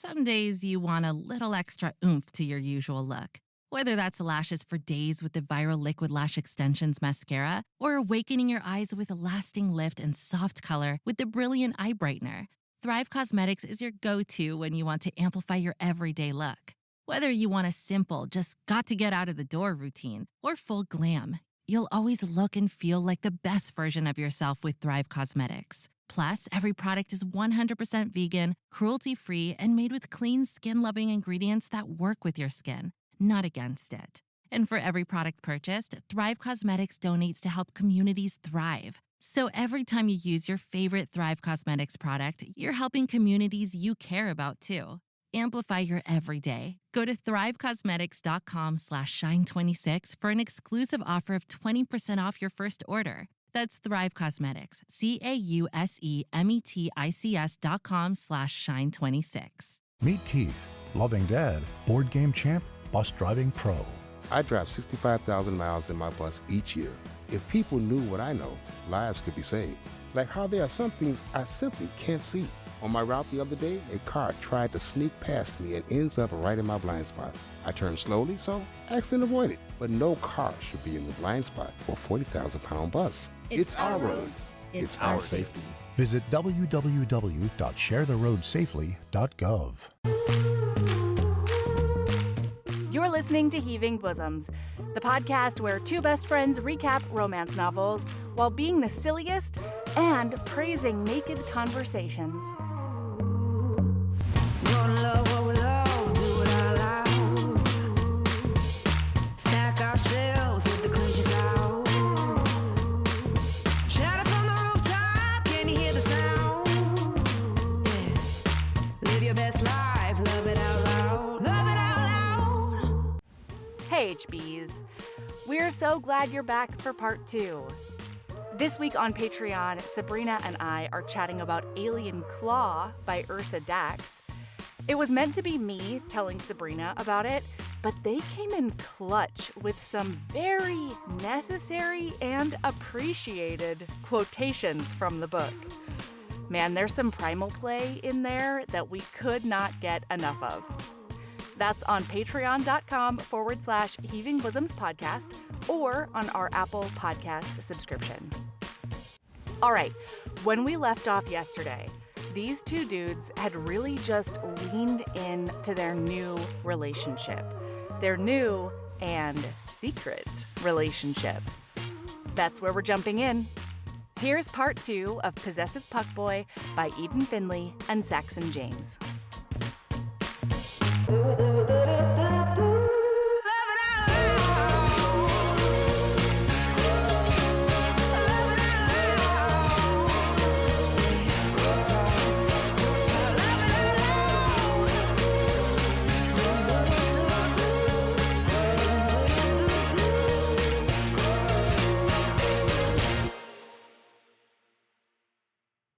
Some days you want a little extra oomph to your usual look. Whether that's lashes for days with the viral Liquid Lash Extensions mascara or awakening your eyes with a lasting lift and soft color with the Brilliant Eye Brightener, Thrive Causemetics is your go-to when you want to amplify your everyday look. Whether you want a simple, just got to get out of the door routine or full glam, you'll always look and feel like the best version of yourself with Thrive Causemetics. Plus, every product is 100% vegan, cruelty-free, and made with clean, skin-loving ingredients that work with your skin, not against it. And for every product purchased, Thrive Causemetics donates to help communities thrive. So every time you use your favorite Thrive Causemetics product, you're helping communities you care about too. Amplify your everyday. Go to thrivecosmetics.com/shine26 for an exclusive offer of 20% off your first order. That's Thrive Cosmetics, CAUSEMETICS.com/shine26. Meet Keith, loving dad, board game champ, bus driving pro. I drive 65,000 miles in my bus each year. If people knew what I know, lives could be saved. Like how there are some things I simply can't see. On my route the other day, a car tried to sneak past me and ends up right in my blind spot. I turned slowly, so accident avoided. But no car should be in the blind spot for a 40,000-pound bus. It's our roads. It's our safety. Visit www.sharetheroadsafely.gov. You're listening to Heaving Bosoms, the podcast where two best friends recap romance novels while being the silliest and praising naked conversations. Stack our shelves with the clinches out. Shout it from the rooftop, can you hear the sound? Yeah. Live your best life, love it out loud. Love it out loud. Hey HBs, we're so glad you're back for part 2. This week on Patreon, Sabrina and I are chatting about Alien Claw by Ursa Dax. It was meant to be me telling Sabrina about it, but they came in clutch with some very necessary and appreciated quotations from the book. Man, there's some primal play in there that we could not get enough of. That's on patreon.com/Heaving Bosoms podcast or on our Apple Podcast subscription. All right, when we left off yesterday, these two dudes had really just leaned into their new relationship, their new and secret relationship. That's where we're jumping in. Here's part 2 of Possessive Puckboy by Eden Finley and Saxon James.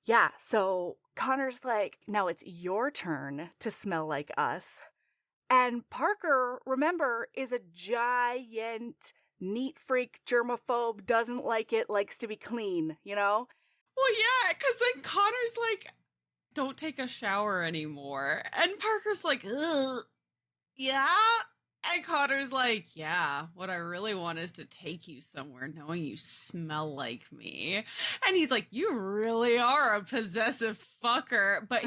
Yeah, so Connor's like, now it's your turn to smell like us. And Parker, remember, is a giant neat freak, germaphobe, doesn't like it, likes to be clean, you know? Well, yeah, because then Connor's like, don't take a shower anymore. And Parker's like, ugh, yeah? And Connor's like, yeah, what I really want is to take you somewhere knowing you smell like me. And he's like, you really are a possessive fucker. But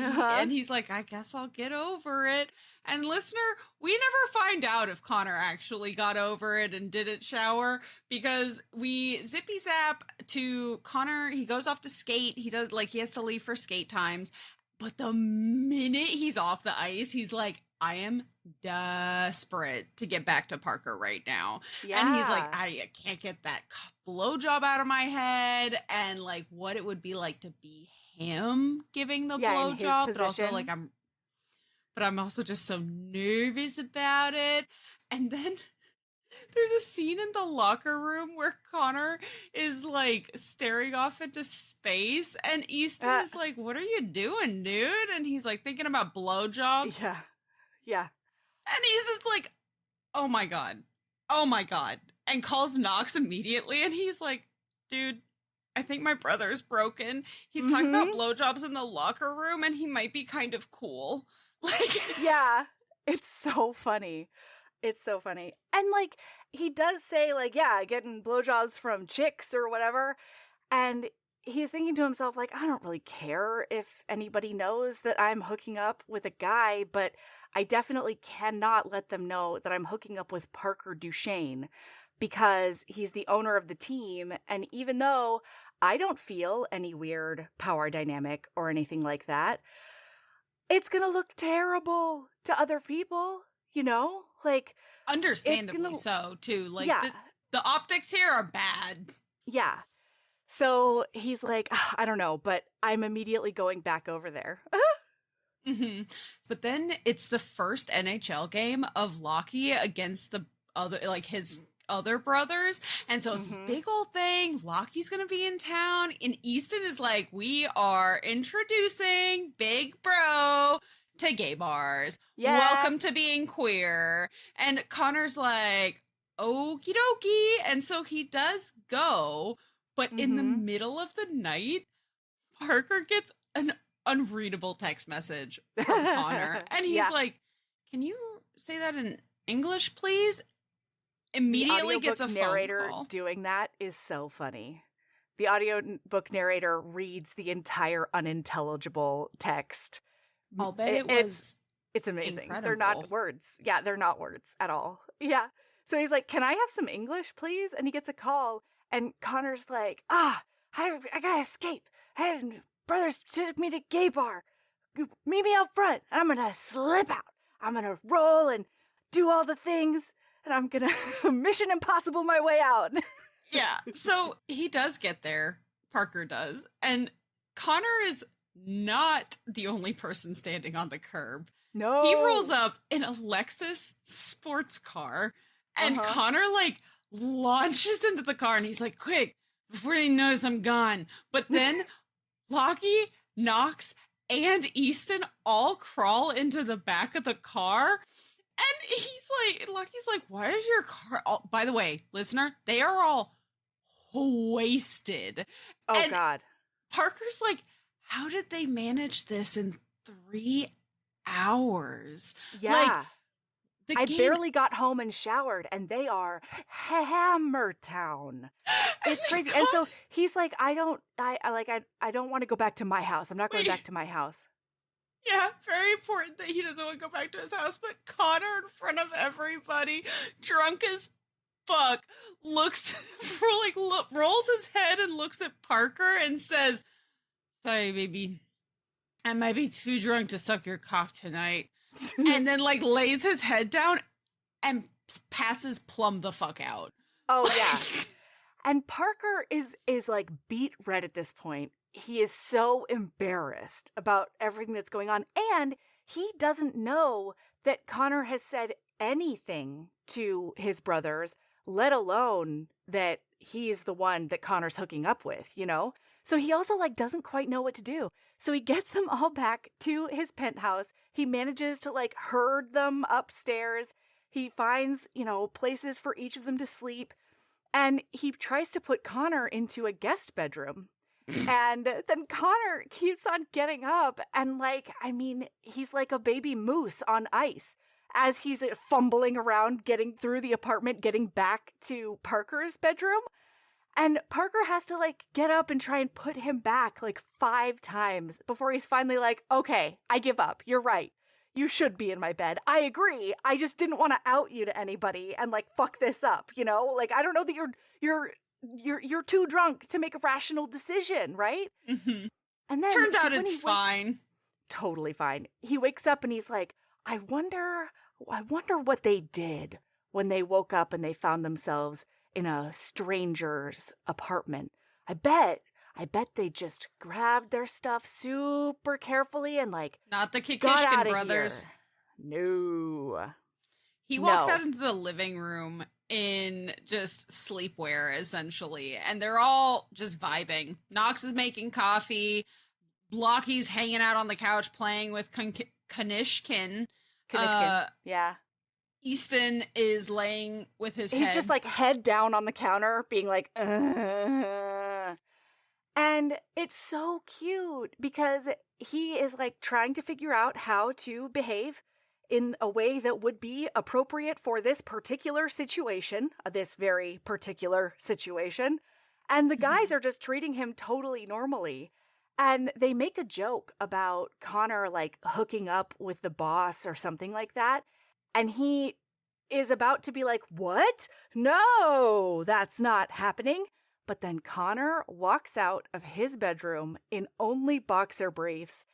he's like, I guess I'll get over it. And listener, we never find out if Connor actually got over it and didn't shower, because we zippy zap to Connor. He goes off to skate. He has to leave for skate times. But the minute he's off the ice, he's like, I am desperate to get back to Parker right now. Yeah. And he's like, I can't get that blowjob out of my head, and like what it would be like to be him giving the blowjob, but also like I'm also just so nervous about it. And then there's a scene in the locker room where Connor is like staring off into space, and Easton is like, what are you doing, dude? And he's like thinking about blowjobs. Yeah. And he's just like, oh my God, and calls Knox immediately. And he's like, dude, I think my brother's broken. He's talking about blowjobs in the locker room, and he might be kind of cool. Like, Yeah. It's so funny. It's so funny. And like he does say like, yeah, getting blowjobs from chicks or whatever. And he's thinking to himself like, I don't really care if anybody knows that I'm hooking up with a guy, but I definitely cannot let them know that I'm hooking up with Parker Duchesne because he's the owner of the team. And even though I don't feel any weird power dynamic or anything like that, it's going to look terrible to other people, you know? Like, understandably so, too. Like, yeah. the optics here are bad. Yeah. So he's like, I don't know, but I'm immediately going back over there. Mm-hmm. But then it's the first NHL game of Lockie against the other, like his other brothers. And so it's this big old thing. Lockie's going to be in town. And Easton is like, we are introducing Big Bro to gay bars. Yeah. Welcome to being queer. And Connor's like, okie dokie. And so he does go. But in the middle of the night, Parker gets an unreadable text message from Connor. And he's like, can you say that in English, please? Immediately gets a phone narrator call. Doing that is so funny. The audiobook narrator reads the entire unintelligible text. I'll bet it's amazing. incredible. They're not words. Yeah, they're not words at all. Yeah. So he's like, can I have some English, please? And he gets a call. And Connor's like, I gotta escape. Brothers took me to gay bar. Meet me out front. And I'm gonna slip out. I'm gonna roll and do all the things. And I'm gonna Mission Impossible my way out. Yeah. So he does get there. Parker does. And Connor is not the only person standing on the curb. No. He rolls up in a Lexus sports car. And Connor, like, launches into the car and he's like, quick, before they notice I'm gone. But then Lockie, Knox, and Easton all crawl into the back of the car. And Lockie's like, why is your car by the way, listener, they are all wasted. Oh, God. Parker's like, how did they manage this in 3 hours? Yeah. Like, I barely got home and showered, and they are Hammertown. It's crazy. And so he's like, I don't want to go back to my house. I'm not going back to my house. Yeah, very important that he doesn't want to go back to his house. But Connor, in front of everybody, drunk as fuck, rolls his head and looks at Parker and says, sorry, baby, I might be too drunk to suck your cock tonight. And then like lays his head down and passes plumb the fuck out. Oh yeah. And Parker is like beat red at this point. He is so embarrassed about everything that's going on, and he doesn't know that Connor has said anything to his brothers, let alone that he's the one that Connor's hooking up with, you know? So he also like doesn't quite know what to do. So he gets them all back to his penthouse. He manages to like herd them upstairs. He finds, you know, places for each of them to sleep. And he tries to put Connor into a guest bedroom. And then Connor keeps on getting up. And like, I mean, he's like a baby moose on ice as he's fumbling around, getting through the apartment, getting back to Parker's bedroom. And Parker has to like get up and try and put him back like 5 times before he's finally like, okay, I give up. You're right. You should be in my bed. I agree. I just didn't want to out you to anybody and like fuck this up, you know? Like, I don't know that you're too drunk to make a rational decision, right? Mm-hmm. And then turns out it's fine. Totally fine. He wakes up and he's like, I wonder what they did when they woke up and they found themselves in a stranger's apartment. I bet they just grabbed their stuff super carefully and like not the got Kikishkin outta brothers. Here. No. He walks out into the living room in just sleepwear, essentially, and they're all just vibing. Knox is making coffee. Lockie's hanging out on the couch playing with Kanishkin. Yeah. Easton is laying with his head. He's just like head down on the counter being like, And it's so cute because he is like trying to figure out how to behave in a way that would be appropriate for this particular situation, this very particular situation. And the guys are just treating him totally normally. And they make a joke about Connor like hooking up with the boss or something like that. And he is about to be like, what? No, that's not happening. But then Connor walks out of his bedroom in only boxer briefs,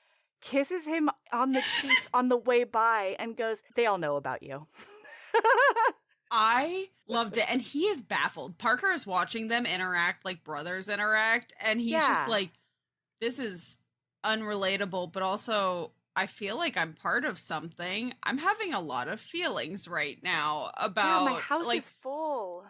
kisses him on the cheek on the way by, and goes, they all know about you. I loved it. And he is baffled. Parker is watching them interact like brothers interact. And he's just like, this is unrelatable, but also I feel like I'm part of something. I'm having a lot of feelings right now about my house like, is full.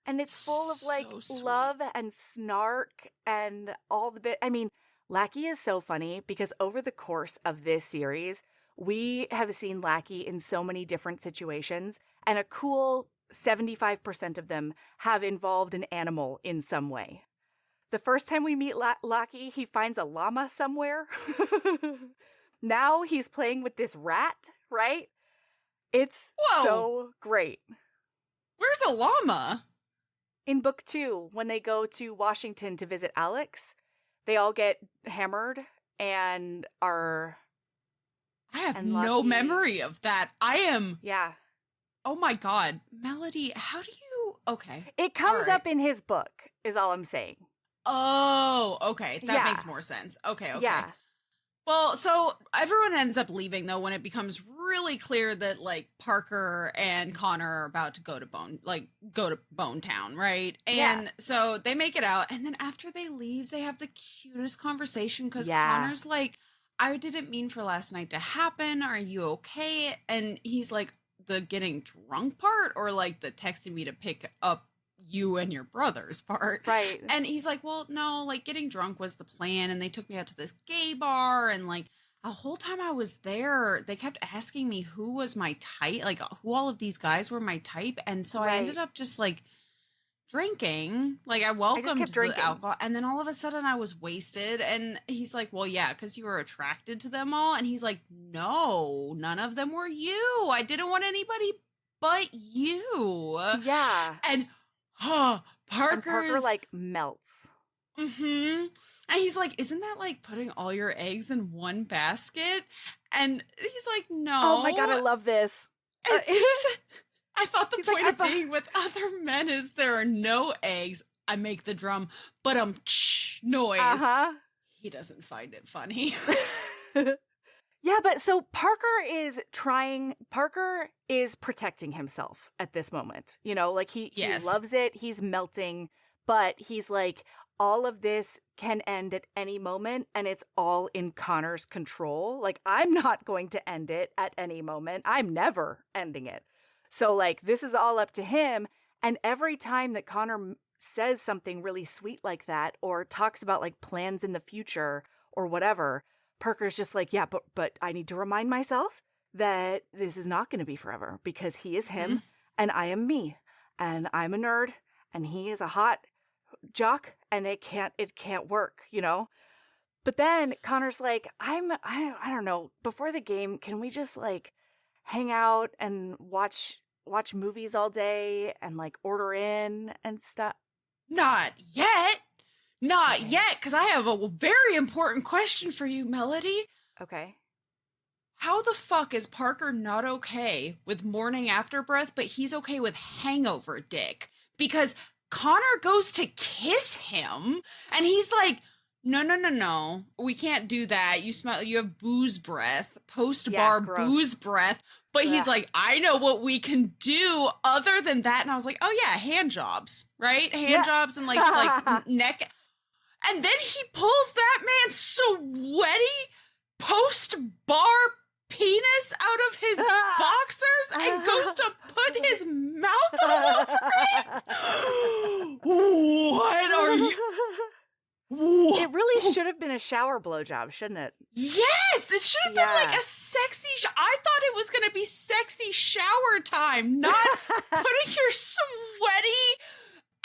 And it's full of like so sweet. love and snark and all the bit. I mean, Lackey is so funny because over the course of this series, we have seen Lackey in so many different situations, and a cool 75% of them have involved an animal in some way. The first time we meet Lackey, he finds a llama somewhere. Now he's playing with this rat, right? It's so great. Where's a llama? In book 2, when they go to Washington to visit Alex, they all get hammered and are... I have no memory of that. I am... Yeah. Oh my God. Melody, how do you... Okay. It comes up in his book, is all I'm saying. Oh, okay. That makes more sense. Okay. Yeah. Well, so everyone ends up leaving, though, when it becomes really clear that, like, Parker and Connor are about to go to Bone Town, right? And so they make it out, and then after they leave, they have the cutest conversation, because Connor's like, I didn't mean for last night to happen. Are you okay? And he's like, the getting drunk part, or, like, the texting me to pick up you and your brother's part. Right. And he's like, well, no, like getting drunk was the plan. And they took me out to this gay bar. And like the whole time I was there, they kept asking me who was my type, like who all of these guys were my type. And so I ended up just like drinking. Like I welcomed the alcohol. And then all of a sudden I was wasted. And he's like, well, yeah, because you were attracted to them all. And he's like, no, none of them were you. I didn't want anybody but you. Yeah. And Parker like melts. And he's like, isn't that like putting all your eggs in one basket? And he's like, no. Oh my God, I love this. I thought the point of being with other men is there are no eggs. I make the drum, but noise. He doesn't find it funny. Yeah, but so Parker is protecting himself at this moment. You know, like he loves it. He's melting, but he's like, all of this can end at any moment and it's all in Connor's control. Like, I'm not going to end it at any moment. I'm never ending it. So like, this is all up to him. And every time that Connor says something really sweet like that, or talks about like plans in the future or whatever, Parker's just like, yeah, but I need to remind myself that this is not going to be forever because he is him and I am me and I'm a nerd and he is a hot jock and it can't work, you know? But then Connor's like, I don't know, before the game, can we just like hang out and watch movies all day and like order in and stuff? Not yet. Not yet, because I have a very important question for you, Melody. Okay. How the fuck is Parker not okay with morning after breath, but he's okay with hangover dick? Because Connor goes to kiss him, and he's like, no, we can't do that. You have booze breath, post-bar booze breath. But he's like, I know what we can do other than that. And I was like, oh yeah, hand jobs, right? Hand jobs and like neck. And then he pulls that man's sweaty post-bar penis out of his boxers and goes to put his mouth all over it. What are you? It really should have been a shower blowjob, shouldn't it? Yes, this should have been like a sexy. I thought it was going to be sexy shower time, not putting your sweaty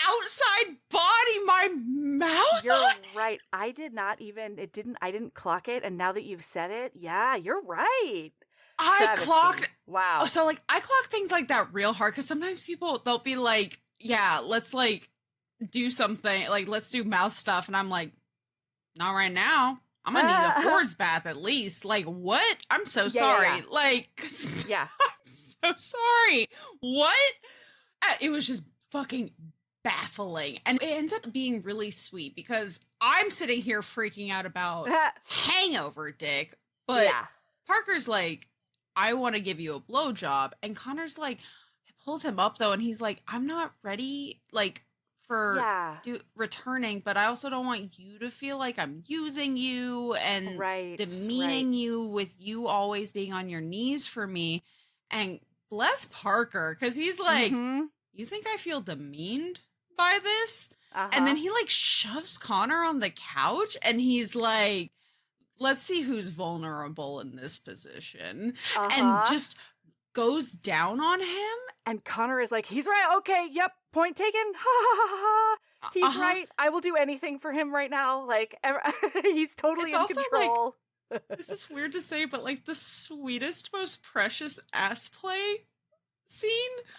outside body my mouth. You're right. I didn't clock it. And now that you've said it, yeah, you're right. I Travesty. clocked. Wow. Oh, so like I clock things like that real hard because sometimes they'll be like, yeah, let's like do something, like let's do mouth stuff, and I'm like, not right now. I'm gonna need a Ford's bath at least. Like what? I'm so sorry. Yeah. Like Yeah. I'm so sorry. What? It was just fucking baffling, and it ends up being really sweet because I'm sitting here freaking out about hangover dick, but Yeah. Parker's like, I want to give you a blowjob. And Connor's like, pulls him up though. And he's like, I'm not ready, like, for returning, but I also don't want you to feel like I'm using you and demeaning you with you always being on your knees for me. And bless Parker, because he's like, you think I feel demeaned by this? And then he like shoves Connor on the couch and he's like, let's see who's vulnerable in this position. And just goes down on him. And Connor is like, he's right. Okay, yep, point taken. Ha ha ha ha. He's right. I will do anything for him right now. Like, he's totally in control. Like, this is weird to say, but like the sweetest, most precious ass play scene.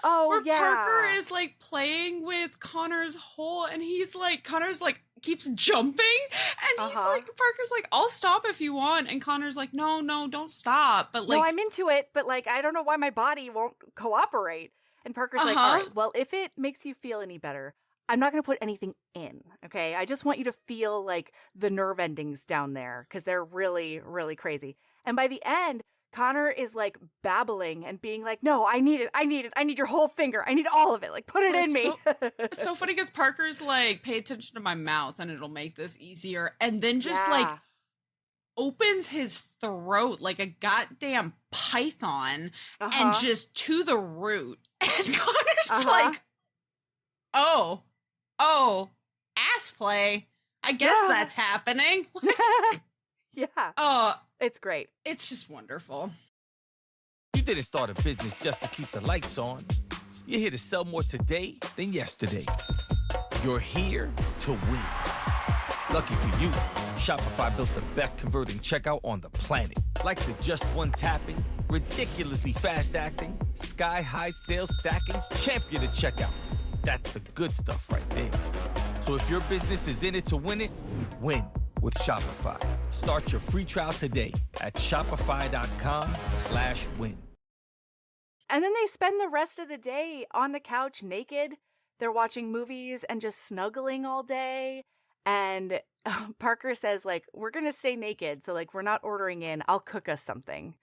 Where Parker is like playing with Connor's hole and he's like, Connor's like keeps jumping and he's like, Parker's like, I'll stop if you want, and Connor's like, no, don't stop. But like, no, I'm into it, but like I don't know why my body won't cooperate. And Parker's like, all right, well, if it makes you feel any better, I'm not going to put anything in, okay? I just want you to feel like the nerve endings down there because they're really, really crazy. And by the end, Connor is like babbling and being like, no, I need it. I need your whole finger. I need all of it. Like, put it in me. It's so funny because Parker's like, pay attention to my mouth and it'll make this easier. And then just like opens his throat like a goddamn python and just to the root. And Connor's like, oh, ass play. I guess that's happening. Yeah. It's great. It's just wonderful. You didn't start a business just to keep the lights on. You're here to sell more today than yesterday. You're here to win. Lucky for you, Shopify built the best converting checkout on the planet. Like the just one tapping, ridiculously fast acting, sky-high sales stacking, champion of checkouts. That's the good stuff right there. So if your business is in it to win it, win with Shopify. Start your free trial today at shopify.com/win. And then they spend the rest of the day on the couch naked. They're watching movies and just snuggling all day. And Parker says, like, we're going to stay naked. So, like, we're not ordering in. I'll cook us something.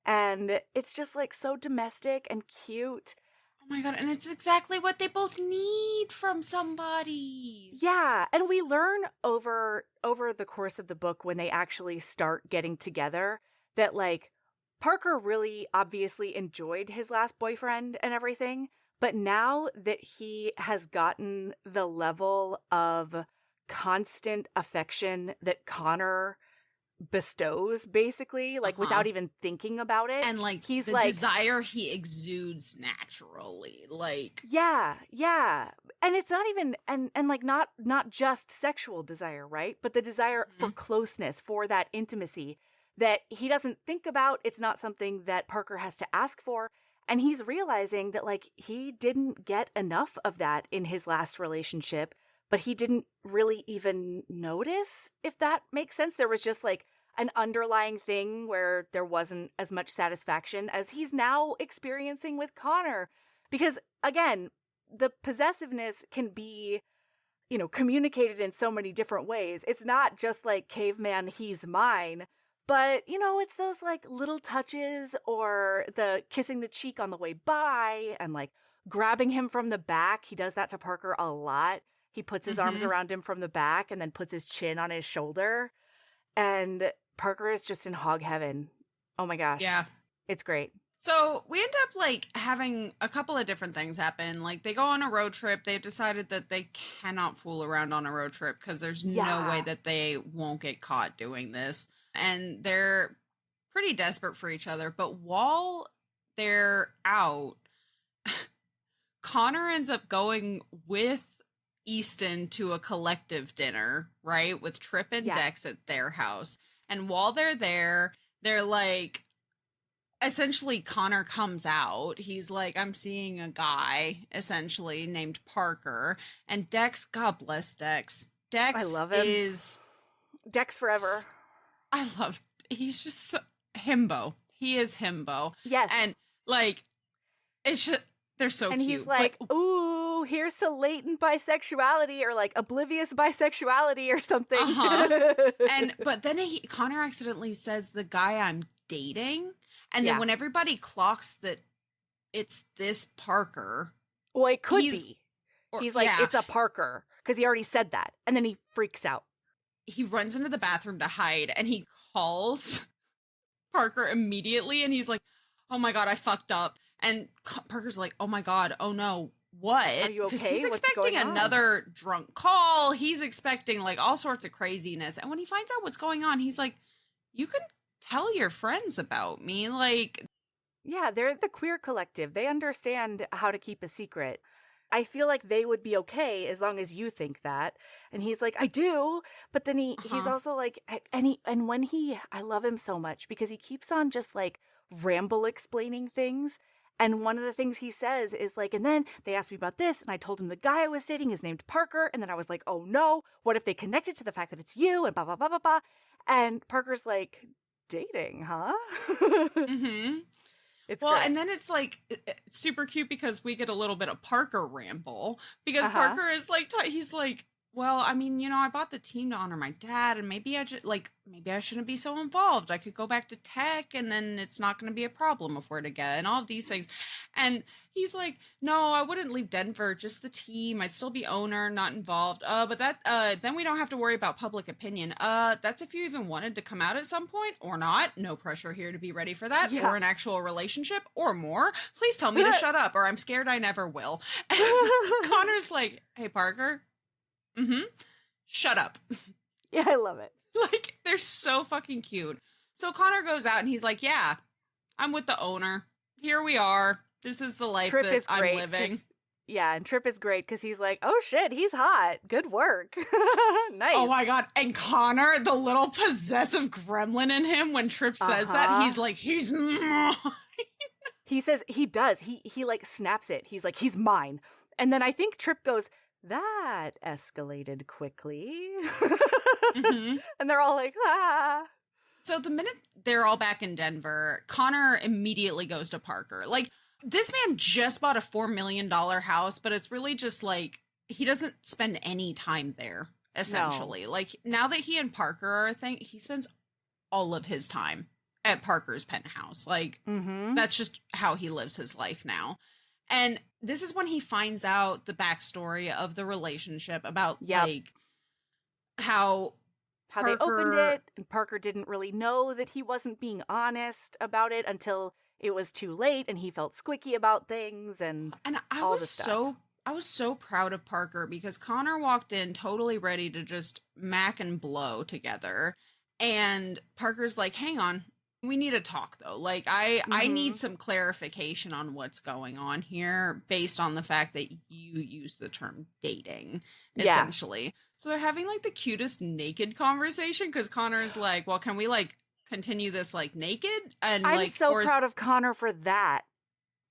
And it's just, like, so domestic and cute. Oh, my God. And it's exactly what they both need from somebody. Yeah. And we learn over the course of the book when they actually start getting together that, like, Parker really obviously enjoyed his last boyfriend and everything. But now that he has gotten the level of constant affection that Connor bestows, basically, like without even thinking about it, and like he's the like desire he exudes naturally, like yeah, and it's not even and like not just sexual desire, right? But the desire for closeness, for that intimacy that he doesn't think about. It's not something that Parker has to ask for, and he's realizing that like he didn't get enough of that in his last relationship. But he didn't really even notice, if that makes sense. There was just like an underlying thing where there wasn't as much satisfaction as he's now experiencing with Connor. Because again, the possessiveness can be, you know, communicated in so many different ways. It's not just like caveman, he's mine. But, you know, it's those like little touches or the kissing the cheek on the way by and like grabbing him from the back. He does that to Parker a lot. He puts his arms around him from the back and then puts his chin on his shoulder. And Parker is just in hog heaven. Oh my gosh. Yeah. It's great. So we end up like having a couple of different things happen. Like they go on a road trip. They've decided that they cannot fool around on a road trip because there's no way that they won't get caught doing this. And they're pretty desperate for each other. But while they're out, Connor ends up going with Easton to a collective dinner, right? With Trip and Dex at their house. And while they're there, they're like, essentially Connor comes out. He's like, I'm seeing a guy, essentially, named Parker. And Dex, God bless Dex. Dex, I love him. Is Dex forever. I love, he's just himbo. He is himbo. Yes. And like, it's just, they're so and cute. And he's like, ooh, here's to latent bisexuality or like oblivious bisexuality or something. But then Connor accidentally says the guy I'm dating. And then when everybody clocks that it's this Parker. Well, it could be. He's like, it's a Parker. Because he already said that. And then he freaks out. He runs into the bathroom to hide. And he calls Parker immediately. And he's like, oh my God, I fucked up. And Parker's like, oh my God, oh no, what? Are you okay? Because he's expecting another drunk call. He's expecting like all sorts of craziness. And when he finds out what's going on, he's like, you can tell your friends about me. Like, yeah, they're the queer collective. They understand how to keep a secret. I feel like they would be okay as long as you think that. And he's like, I do. But then he's also like, I love him so much because he keeps on just like ramble explaining things. And one of the things he says is like, and then they asked me about this, and I told him the guy I was dating is named Parker. And then I was like, oh no, what if they connected to the fact that it's you and blah, blah, blah, blah, blah. And Parker's like, dating, huh? It's well, great. and then it's like it's super cute because we get a little bit of Parker ramble because Parker is like, he's like, well, I mean, you know, I bought the team to honor my dad, and maybe I shouldn't be so involved. I could go back to tech, and then it's not going to be a problem if we're together, and all of these things. And he's like, no, I wouldn't leave Denver, just the team. I'd still be owner, not involved. But that, then we don't have to worry about public opinion. That's if you even wanted to come out at some point or not. No pressure here to be ready for that, or an actual relationship or more. Please tell me to shut up, or I'm scared I never will. And Connor's like, hey, Parker. Shut up. Yeah, I love it. Like, they're so fucking cute. So Connor goes out and he's like, yeah, I'm with the owner. Here we are. This is the life Trip that is I'm great, living. Yeah, and Trip is great because he's like, oh shit, he's hot. Good work. Nice. Oh my God. And Connor, the little possessive gremlin in him, when Trip says that, he's like, he's mine. He says, he does. He like snaps it. He's like, he's mine. And then I think Trip goes, that escalated quickly. And they're all like, ah. So the minute they're all back in Denver, Connor immediately goes to Parker. Like, this man just bought a $4 million house, but it's really just like, he doesn't spend any time there, essentially. No. Like, now that he and Parker are a thing, he spends all of his time at Parker's penthouse. Like, that's just how he lives his life now. And this is when he finds out the backstory of the relationship about like how they opened it, and Parker didn't really know that he wasn't being honest about it until it was too late, and he felt squicky about things and all the stuff. I was so proud of Parker because Connor walked in totally ready to just mac and blow together, and Parker's like, hang on. We need to talk though. Like I need some clarification on what's going on here based on the fact that you use the term dating essentially. So they're having like the cutest naked conversation because Connor's like, well, can we like continue this like naked? And I'm like, so proud of Connor for that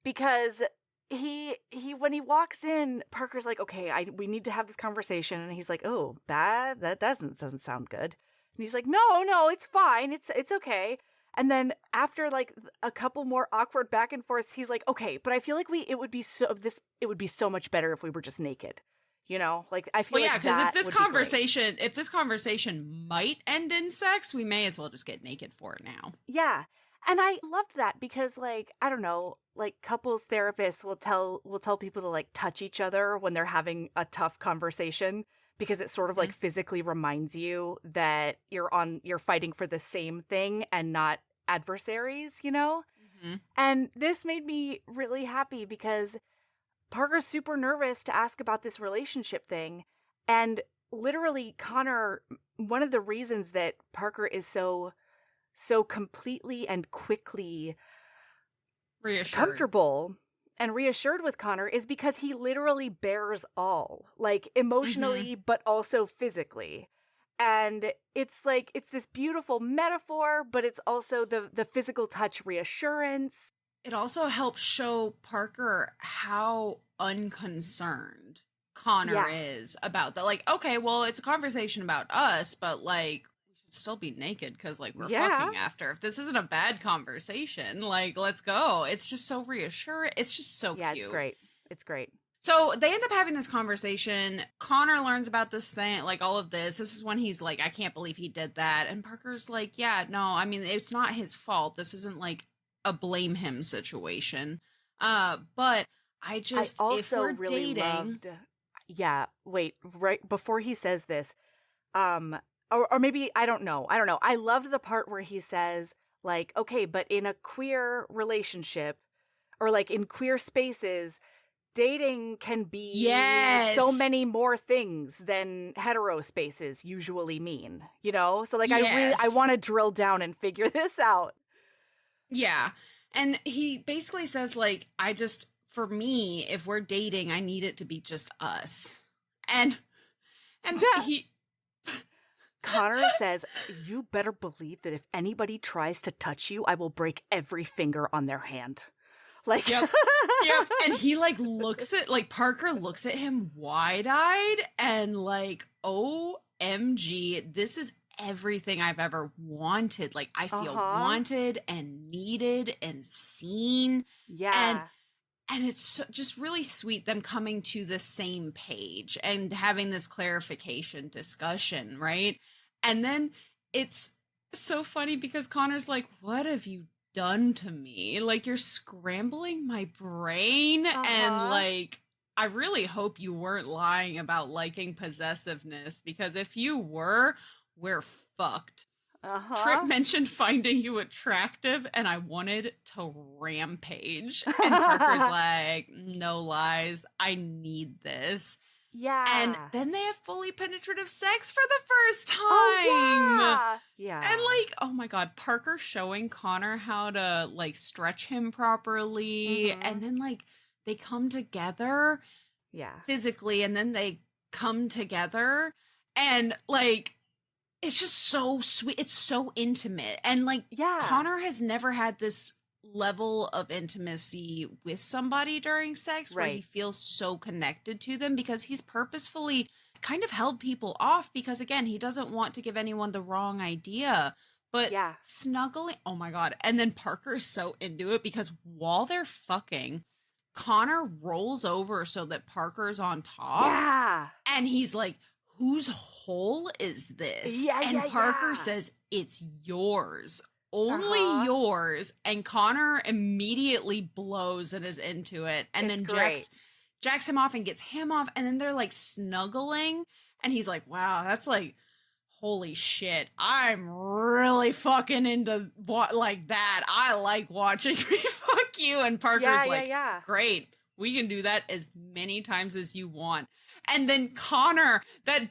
because he when he walks in, Parker's like, okay, we need to have this conversation, and he's like, oh, that doesn't sound good, and he's like, no, it's fine, it's okay. And then after like a couple more awkward back and forths, he's like, okay, but I feel like it would be so much better if we were just naked. You know, like I feel like because if this conversation might end in sex, we may as well just get naked for it now. Yeah. And I loved that because like, I don't know, like couples therapists will tell people to like touch each other when they're having a tough conversation, because it sort of like physically reminds you that you're fighting for the same thing and not adversaries, you know? And this made me really happy because Parker's super nervous to ask about this relationship thing. And literally Connor, one of the reasons that Parker is so completely and quickly reassured, comfortable and reassured with Connor is because he literally bears all, like emotionally, but also physically. And it's like, it's this beautiful metaphor, but it's also the physical touch reassurance. It also helps show Parker how unconcerned Connor is about that. Like, okay, well, it's a conversation about us, but like, we should still be naked because like we're fucking after. If this isn't a bad conversation, like, let's go. It's just so reassuring. It's just so cute. Yeah, it's great. It's great. So they end up having this conversation. Connor learns about this thing, like all of this. This is when he's like, I can't believe he did that. And Parker's like, yeah, no, I mean, it's not his fault. This isn't like a blame him situation. But I also if we're really dating, loved. Yeah, wait, right before he says this, or maybe I don't know. I loved the part where he says, like, okay, but in a queer relationship, or like in queer spaces, dating can be so many more things than hetero spaces usually mean, you know? So like I want to drill down and figure this out. Yeah. And he basically says like, for me, if we're dating, I need it to be just us. And he Connor says, you better believe that if anybody tries to touch you, I will break every finger on their hand. Like, yep. And he like Parker looks at him wide-eyed and like, OMG, this is everything I've ever wanted. Like, I feel wanted and needed and seen. Yeah. And it's just really sweet them coming to the same page and having this clarification discussion, right? And then it's so funny because Connor's like, what have you done to me? Like, you're scrambling my brain. And like, I really hope you weren't lying about liking possessiveness, because if you were, we're fucked. Trip mentioned finding you attractive and I wanted to rampage. And Parker's like, no lies, I need this. Yeah. And then they have fully penetrative sex for the first time. Yeah. And like, oh my God, Parker showing Connor how to like stretch him properly. And then like they come together physically, and then they come together and like, it's just so sweet. It's so intimate. And like, Connor has never had this level of intimacy with somebody during sex where he feels so connected to them, because he's purposefully kind of held people off because, again, he doesn't want to give anyone the wrong idea. But snuggling, oh my God. And then Parker's so into it because while they're fucking, Connor rolls over so that Parker's on top. Yeah. And he's like, whose hole is this? And Parker says, it's yours. Only yours. And Connor immediately blows and is into it. And then jacks him off and gets him off. And then they're like snuggling. And he's like, wow, that's like, holy shit. I'm really fucking into like that. I like watching me fuck you. And Parker's great. We can do that as many times as you want. And then Connor, that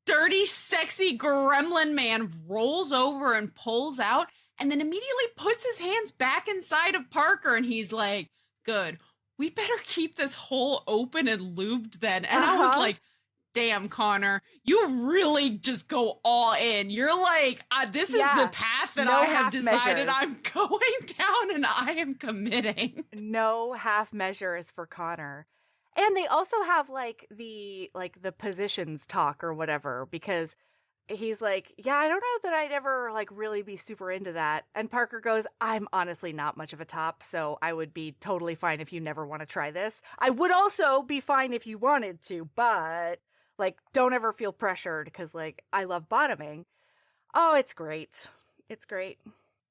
dirty, sexy gremlin man, rolls over and pulls out and then immediately puts his hands back inside of Parker. And he's like, good, we better keep this hole open and lubed then. And I was like, damn, Connor, you really just go all in. You're like, this is the path that I have decided I'm going down, and I am committing. No half measures for Connor. And they also have like the positions talk or whatever, because he's like, yeah, I don't know that I'd ever like really be super into that. And Parker goes, I'm honestly not much of a top, so I would be totally fine if you never want to try this. I would also be fine if you wanted to, but like, don't ever feel pressured, because like, I love bottoming. Oh, it's great. It's great.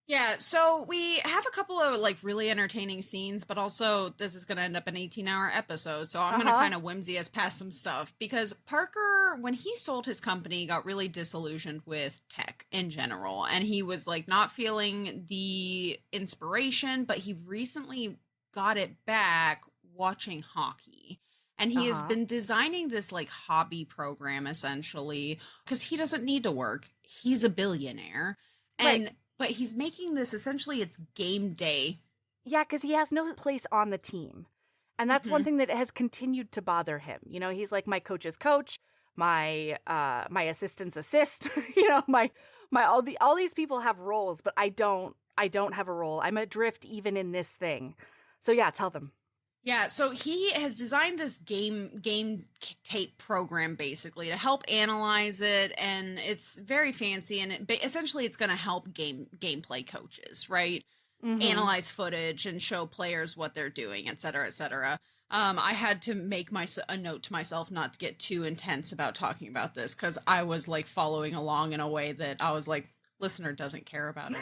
Yeah, so we have a couple of like really entertaining scenes, but also this is going to end up an 18-hour episode, so I'm going to kind of whimsy us past some stuff, because Parker, when he sold his company, got really disillusioned with tech in general, and he was like not feeling the inspiration, but he recently got it back watching hockey. And he has been designing this like hobby program essentially, because he doesn't need to work. He's a billionaire. And but he's making this essentially, it's game day. Yeah, because he has no place on the team. And that's one thing that has continued to bother him. You know, he's like, my coach's coach, my assistant's assist, you know, my all these people have roles, but I don't have a role. I'm adrift even in this thing. So yeah, tell them. Yeah, so he has designed this game tape program basically to help analyze it, and it's very fancy, and essentially it's going to help gameplay coaches, right? Analyze footage and show players what they're doing, et cetera, et cetera. I had to make a note to myself not to get too intense about talking about this because I was like following along in a way that I was like, listener doesn't care about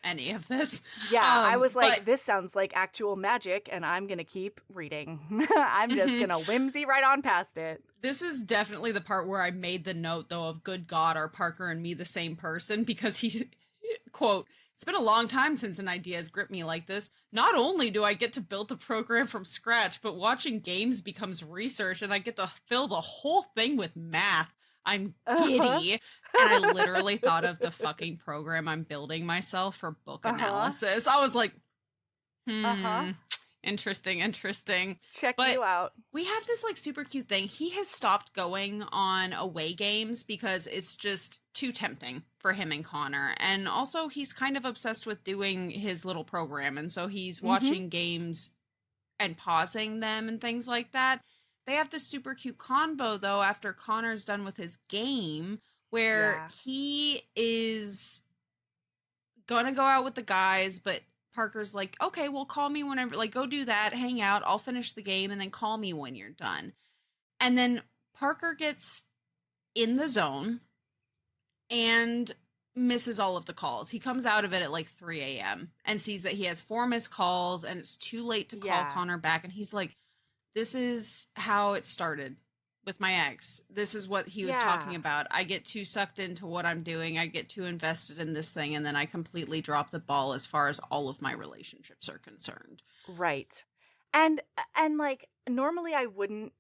any of this. Yeah, I was like, this sounds like actual magic, and I'm going to keep reading. I'm just going to whimsy right on past it. This is definitely the part where I made the note, though, of good God, are Parker and me the same person? Because he, quote, it's been a long time since an idea has gripped me like this. Not only do I get to build a program from scratch, but watching games becomes research, and I get to fill the whole thing with math. I'm giddy. And I literally thought of the fucking program I'm building myself for book analysis. I was like, interesting. Check you out. We have this like super cute thing. He has stopped going on away games because it's just too tempting for him and Connor. And also he's kind of obsessed with doing his little program. And so he's watching games and pausing them and things like that. They have this super cute convo, though, after Connor's done with his game, where he is gonna go out with the guys, but Parker's like, okay, well, call me whenever, like, go do that, hang out, I'll finish the game, and then call me when you're done. And then Parker gets in the zone and misses all of the calls. He comes out of it at like 3 a.m. and sees that he has 4 missed calls, and it's too late to call Connor back, and he's like, this is how it started with my ex. This is what he was talking about. I get too sucked into what I'm doing. I get too invested in this thing. And then I completely drop the ball as far as all of my relationships are concerned. Right. And like, normally I wouldn't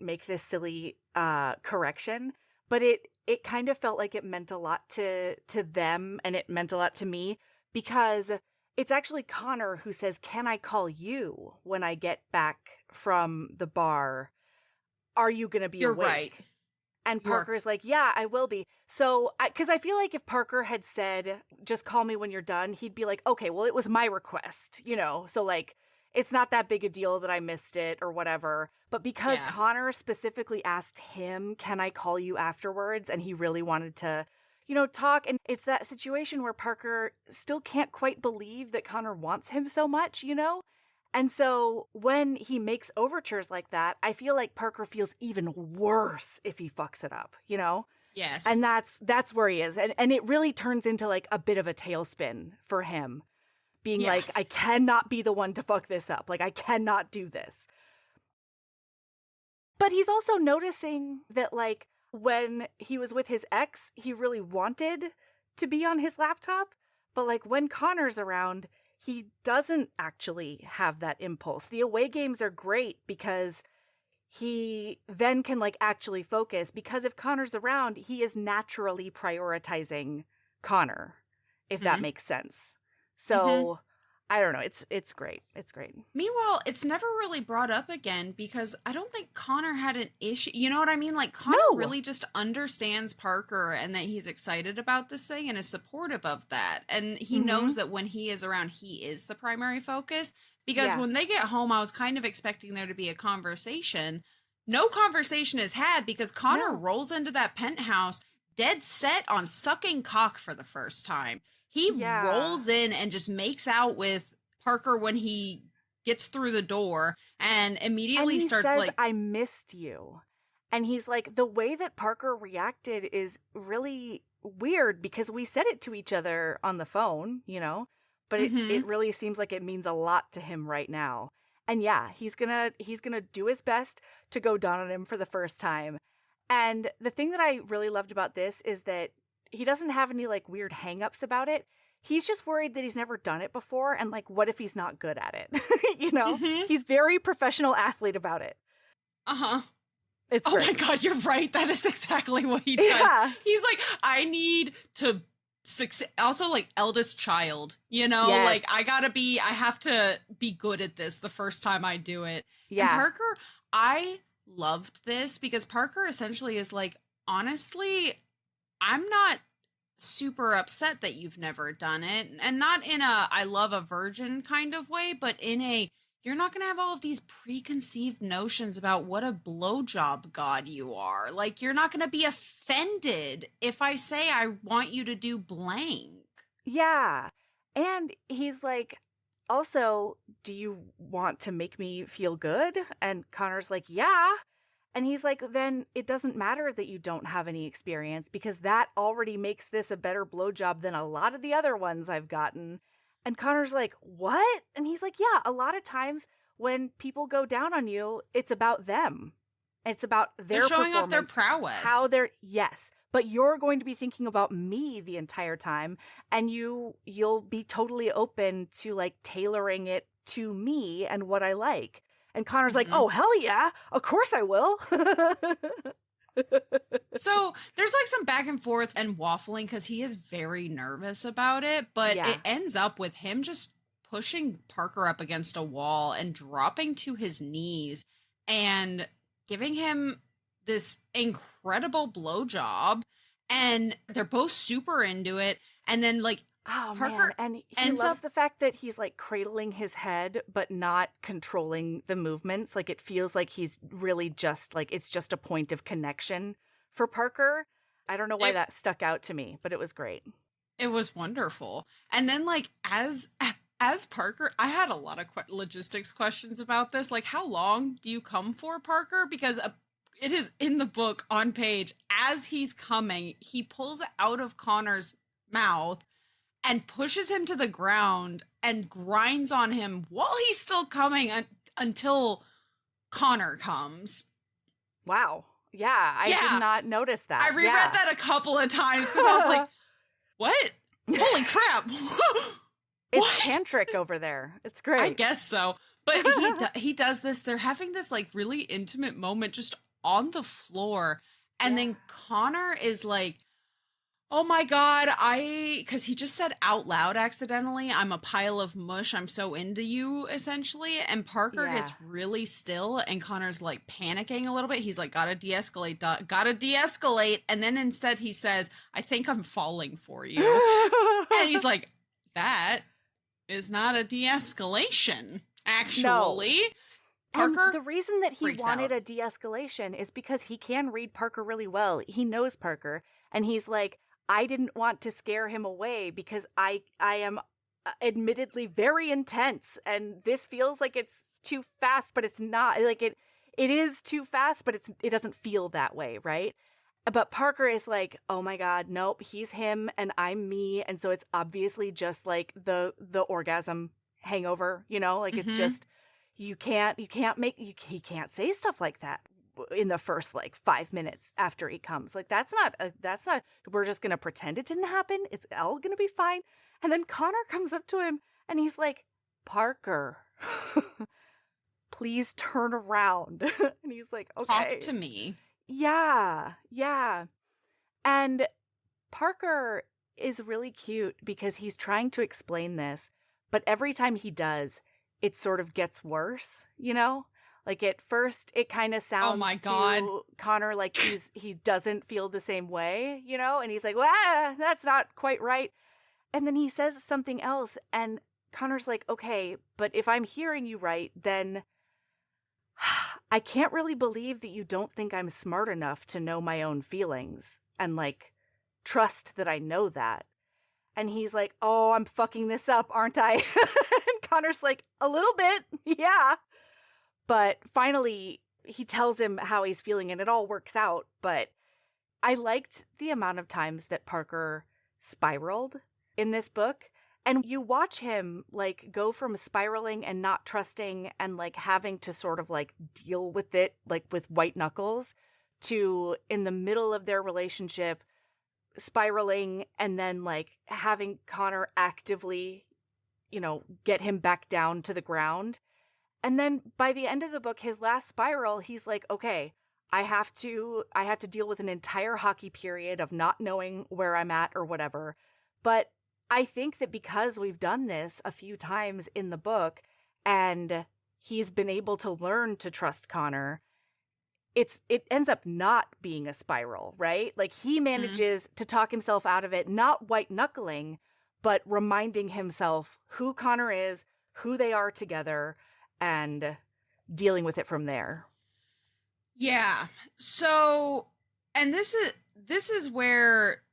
make this silly correction, but it kind of felt like it meant a lot to them, and it meant a lot to me, because it's actually Connor who says, can I call you when I get back from the bar? Are you going to be awake? Right. And Parker's like, yeah, I will be. So, because I feel like if Parker had said, just call me when you're done, he'd be like, okay, well, it was my request, you know? So, like, it's not that big a deal that I missed it or whatever. But because Connor specifically asked him, can I call you afterwards? And he really wanted to, you know, talk. And it's that situation where Parker still can't quite believe that Connor wants him so much, you know? And so when he makes overtures like that, I feel like Parker feels even worse if he fucks it up, you know? Yes. And that's where he is. And it really turns into like a bit of a tailspin for him, being like, I cannot be the one to fuck this up. Like, I cannot do this. But he's also noticing that, like, when he was with his ex, he really wanted to be on his laptop. But, like, when Connor's around, he doesn't actually have that impulse. The away games are great because he then can, like, actually focus. Because if Connor's around, he is naturally prioritizing Connor, if that makes sense. So, I don't know. It's great. It's great. Meanwhile, it's never really brought up again because I don't think Connor had an issue. You know what I mean? Like, Connor really just understands Parker and that he's excited about this thing and is supportive of that. And he knows that when he is around, he is the primary focus. Because when they get home, I was kind of expecting there to be a conversation. No conversation is had because Connor rolls into that penthouse dead set on sucking cock for the first time. He rolls in and just makes out with Parker when he gets through the door and immediately starts says, like, I missed you. And he's like, the way that Parker reacted is really weird because we said it to each other on the phone, you know, but it really seems like it means a lot to him right now. And yeah, he's gonna do his best to go down on him for the first time. And the thing that I really loved about this is that he doesn't have any, like, weird hang-ups about it. He's just worried that he's never done it before, and, like, what if he's not good at it? You know? He's very professional athlete about it. It's great. Oh my God, you're right. That is exactly what he does. Yeah. He's like, I need to also like eldest child, you know, Yes. like I have to be good at this the first time I do it. Yeah. And Parker, I loved this because Parker essentially is like, honestly, I'm not super upset that you've never done it, and not in a I love a virgin kind of way, but in a you're not going to have all of these preconceived notions about what a blowjob god you are. Like, you're not going to be offended if I say I want you to do blank. Yeah. And he's like, also, do you want to make me feel good? And Connor's like, yeah. And he's like, then it doesn't matter that you don't have any experience because that already makes this a better blowjob than a lot of the other ones I've gotten. And Connor's like, what? And he's like, yeah, a lot of times when people go down on you, it's about them. It's about their They're showing off their performance, prowess. yes, but you're going to be thinking about me the entire time, and you'll be totally open to like tailoring it to me and what I like. And Connor's like, oh, hell yeah, of course I will. So there's like some back and forth and waffling because he is very nervous about it, but Yeah. it ends up with him just pushing Parker up against a wall and dropping to his knees and giving him this incredible blowjob. And they're both super into it. And then like Oh, Parker man. And he ends loves up- the fact that he's like cradling his head, but not controlling the movements. Like it feels like he's really just like, it's just a point of connection for Parker. I don't know why that stuck out to me, but it was great. It was wonderful. And then like as Parker, I had a lot of logistics questions about this. Like, how long do you come for, Parker? Because it is in the book on page. As he's coming, he pulls it out of Connor's mouth and pushes him to the ground and grinds on him while he's still coming until Connor comes. Wow. Yeah, I did not notice that. I reread that a couple of times because I was like, what? Holy crap. It's tantric over there. It's great. I guess so. But he does this. They're having this like really intimate moment just on the floor. And then Connor is like, oh my God, because he just said out loud accidentally, I'm a pile of mush. I'm so into you, essentially. And Parker gets really still and Connor's like panicking a little bit. He's like, gotta de-escalate. And then instead he says, I think I'm falling for you. And he's like, that is not a de-escalation, actually. And Parker the reason that he freaks wanted out. a de-escalation is because he can read Parker really well. He knows Parker. And he's like, I didn't want to scare him away because I am admittedly very intense. And this feels like it's too fast, but it's not. Like it is too fast, but it doesn't feel that way, right? But Parker is like, oh my God, nope, he's him and I'm me. And so it's obviously just like the orgasm hangover, you know, like it's just, he can't say stuff like that in the first like 5 minutes after he comes. Like that's not, we're just going to pretend it didn't happen. It's all going to be fine. And then Connor comes up to him and he's like, Parker, please turn around. And he's like, okay. Talk to me. Yeah. And Parker is really cute because he's trying to explain this, but every time he does, it sort of gets worse, you know? Like at first it kind of sounds to Connor like he doesn't feel the same way, you know? And he's like, well, that's not quite right. And then he says something else and Connor's like, okay, but if I'm hearing you right, then I can't really believe that you don't think I'm smart enough to know my own feelings and like trust that I know that. And he's like, oh, I'm fucking this up, aren't I? And Connor's like, a little bit, yeah. But finally, he tells him how he's feeling and it all works out. But I liked the amount of times that Parker spiraled in this book. And you watch him like go from spiraling and not trusting and like having to sort of like deal with it like with white knuckles to in the middle of their relationship spiraling and then like having Connor actively, you know, get him back down to the ground. And then by the end of the book, his last spiral, he's like, okay, I have to deal with an entire hockey period of not knowing where I'm at or whatever. But I think that because we've done this a few times in the book and he's been able to learn to trust Connor, it ends up not being a spiral, right? Like he manages to talk himself out of it, not white knuckling, but reminding himself who Connor is, who they are together, and dealing with it from there. Yeah. So, and this is where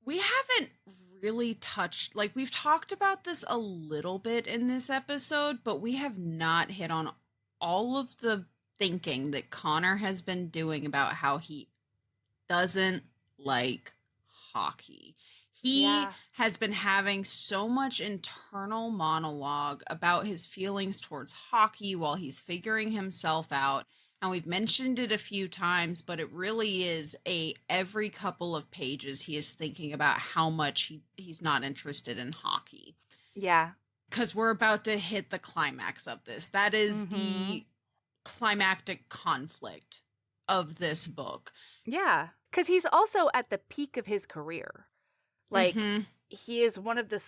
we haven't really touched, like we've talked about this a little bit in this episode, but we have not hit on all of the thinking that Connor has been doing about how he doesn't like hockey. He has been having so much internal monologue about his feelings towards hockey while he's figuring himself out. And we've mentioned it a few times, but it really is every couple of pages he is thinking about how much he's not interested in hockey. Yeah. Because we're about to hit the climax of this. That is the climactic conflict of this book. Yeah. Because he's also at the peak of his career. Like, he is one of the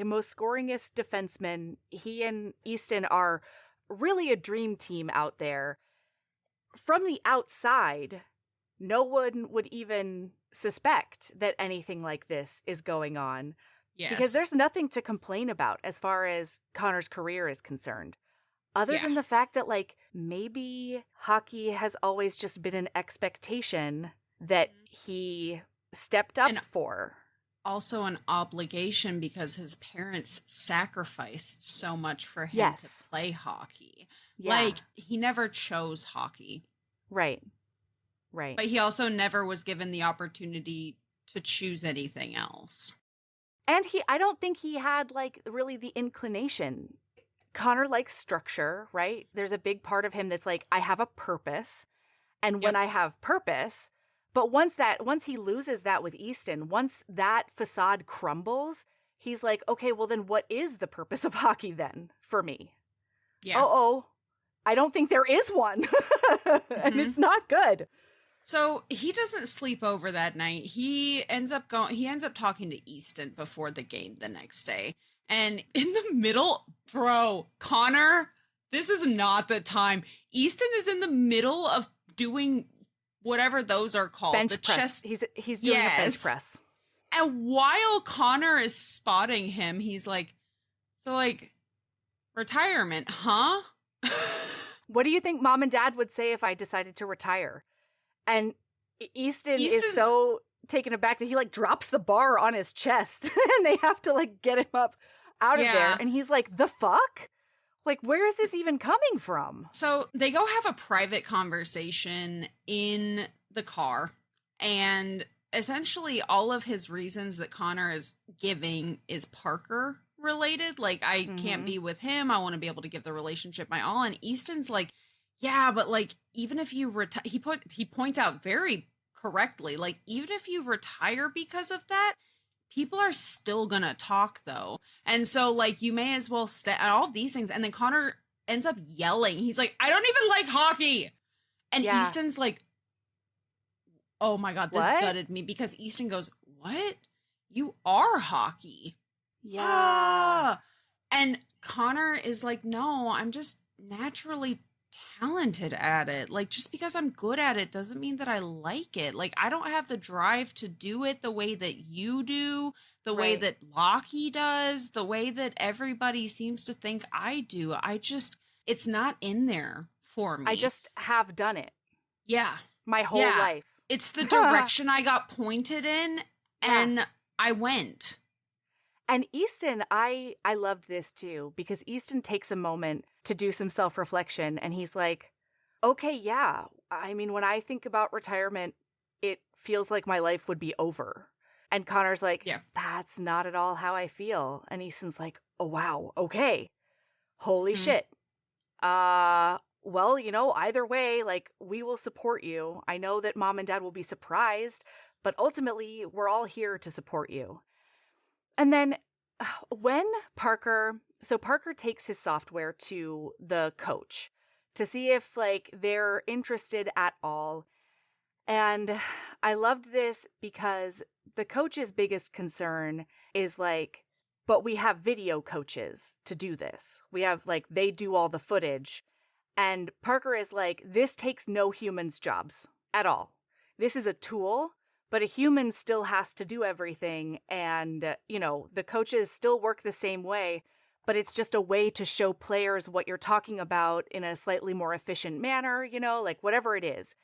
most scoringest defensemen. He and Easton are really a dream team out there. From the outside, no one would even suspect that anything like this is going on. Yes. Because there's nothing to complain about as far as Connor's career is concerned. Other than the fact that, like, maybe hockey has always just been an expectation that he stepped up for. Also an obligation because his parents sacrificed so much for him to play hockey. Yeah. Like, he never chose hockey. Right. But he also never was given the opportunity to choose anything else. And I don't think he had, like, really the inclination. Connor likes structure, right? There's a big part of him that's like, I have a purpose. And when I have purpose, but once he loses that with Easton, once that facade crumbles, he's like, okay, well then what is the purpose of hockey then for me? Yeah. I don't think there is one. And it's not good. So he doesn't sleep over that night. He ends up talking to Easton before the game the next day. And in the middle, Connor, this is not the time. Easton is in the middle of doing whatever those are called. Bench press. He's doing a bench press. And while Connor is spotting him, he's like, so like, retirement, huh? What do you think Mom and Dad would say if I decided to retire? And Easton's is so taken aback that he like drops the bar on his chest and they have to like get him up out of there. And he's like, the fuck? Like, where is this even coming from? So they go have a private conversation in the car, and essentially all of his reasons that Connor is giving is Parker related. Like, I can't be with him. I want to be able to give the relationship my all. And Easton's like, yeah, but like, even if you retire, he points out very correctly, like, even if you retire because of that, people are still gonna talk though. And so like, you may as well stay at all these things. And then Connor ends up yelling. He's like, I don't even like hockey. And Easton's like, oh my God, this gutted me, because Easton goes, what? You are hockey. Yeah. And Connor is like, no, I'm just naturally talented at it. Like, just because I'm good at it doesn't mean that I like it. Like, I don't have the drive to do it the way that you do, the way that Lockie does, the way that everybody seems to think I do. It's not in there for me. I just have done it. Yeah. My whole life. It's the direction I got pointed in, and I went. And Easton, I loved this too, because Easton takes a moment to do some self-reflection, and he's like, okay, yeah, I mean, when I think about retirement, it feels like my life would be over. And Connor's like, that's not at all how I feel. And Easton's like, oh, wow, okay. Holy shit. Well, you know, either way, like, we will support you. I know that Mom and Dad will be surprised, but ultimately, we're all here to support you. And then when Parker takes his software to the coach to see if like they're interested at all. And I loved this because the coach's biggest concern is like, but we have video coaches to do this. We have like, they do all the footage. And Parker is like, this takes no human's jobs at all. This is a tool, but a human still has to do everything. And, you know, the coaches still work the same way, but it's just a way to show players what you're talking about in a slightly more efficient manner, you know, like whatever it is.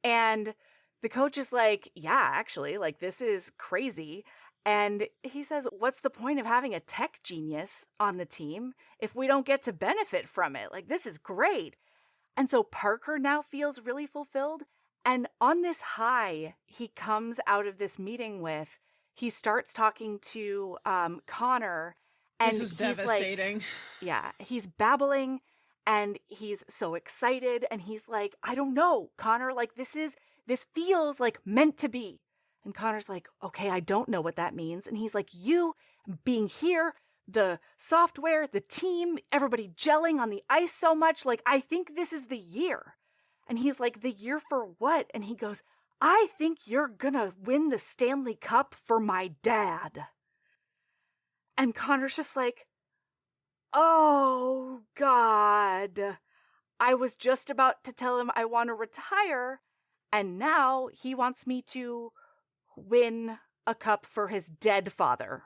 And the coach is like, yeah, actually, like this is crazy. And he says, what's the point of having a tech genius on the team if we don't get to benefit from it? Like, this is great. And so Parker now feels really fulfilled. And on this high he comes out of this meeting with, he starts talking to Connor. And this was devastating. Yeah, he's babbling and he's so excited. And he's like, I don't know, Connor, like this feels like meant to be. And Connor's like, okay, I don't know what that means. And he's like, you being here, the software, the team, everybody gelling on the ice so much, like, I think this is the year. And he's like, the year for what? And he goes, I think you're gonna win the Stanley Cup for my dad. And Connor's just like, oh, God. I was just about to tell him I want to retire, and now he wants me to win a cup for his dead father.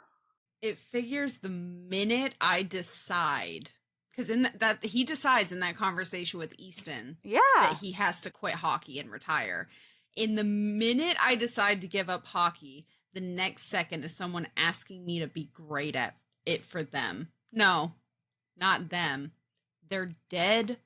It figures the minute I decide, because in that he decides in that conversation with Easton, that he has to quit hockey and retire. In the minute I decide to give up hockey, the next second is someone asking me to be great at it for them. No, not them. Their dead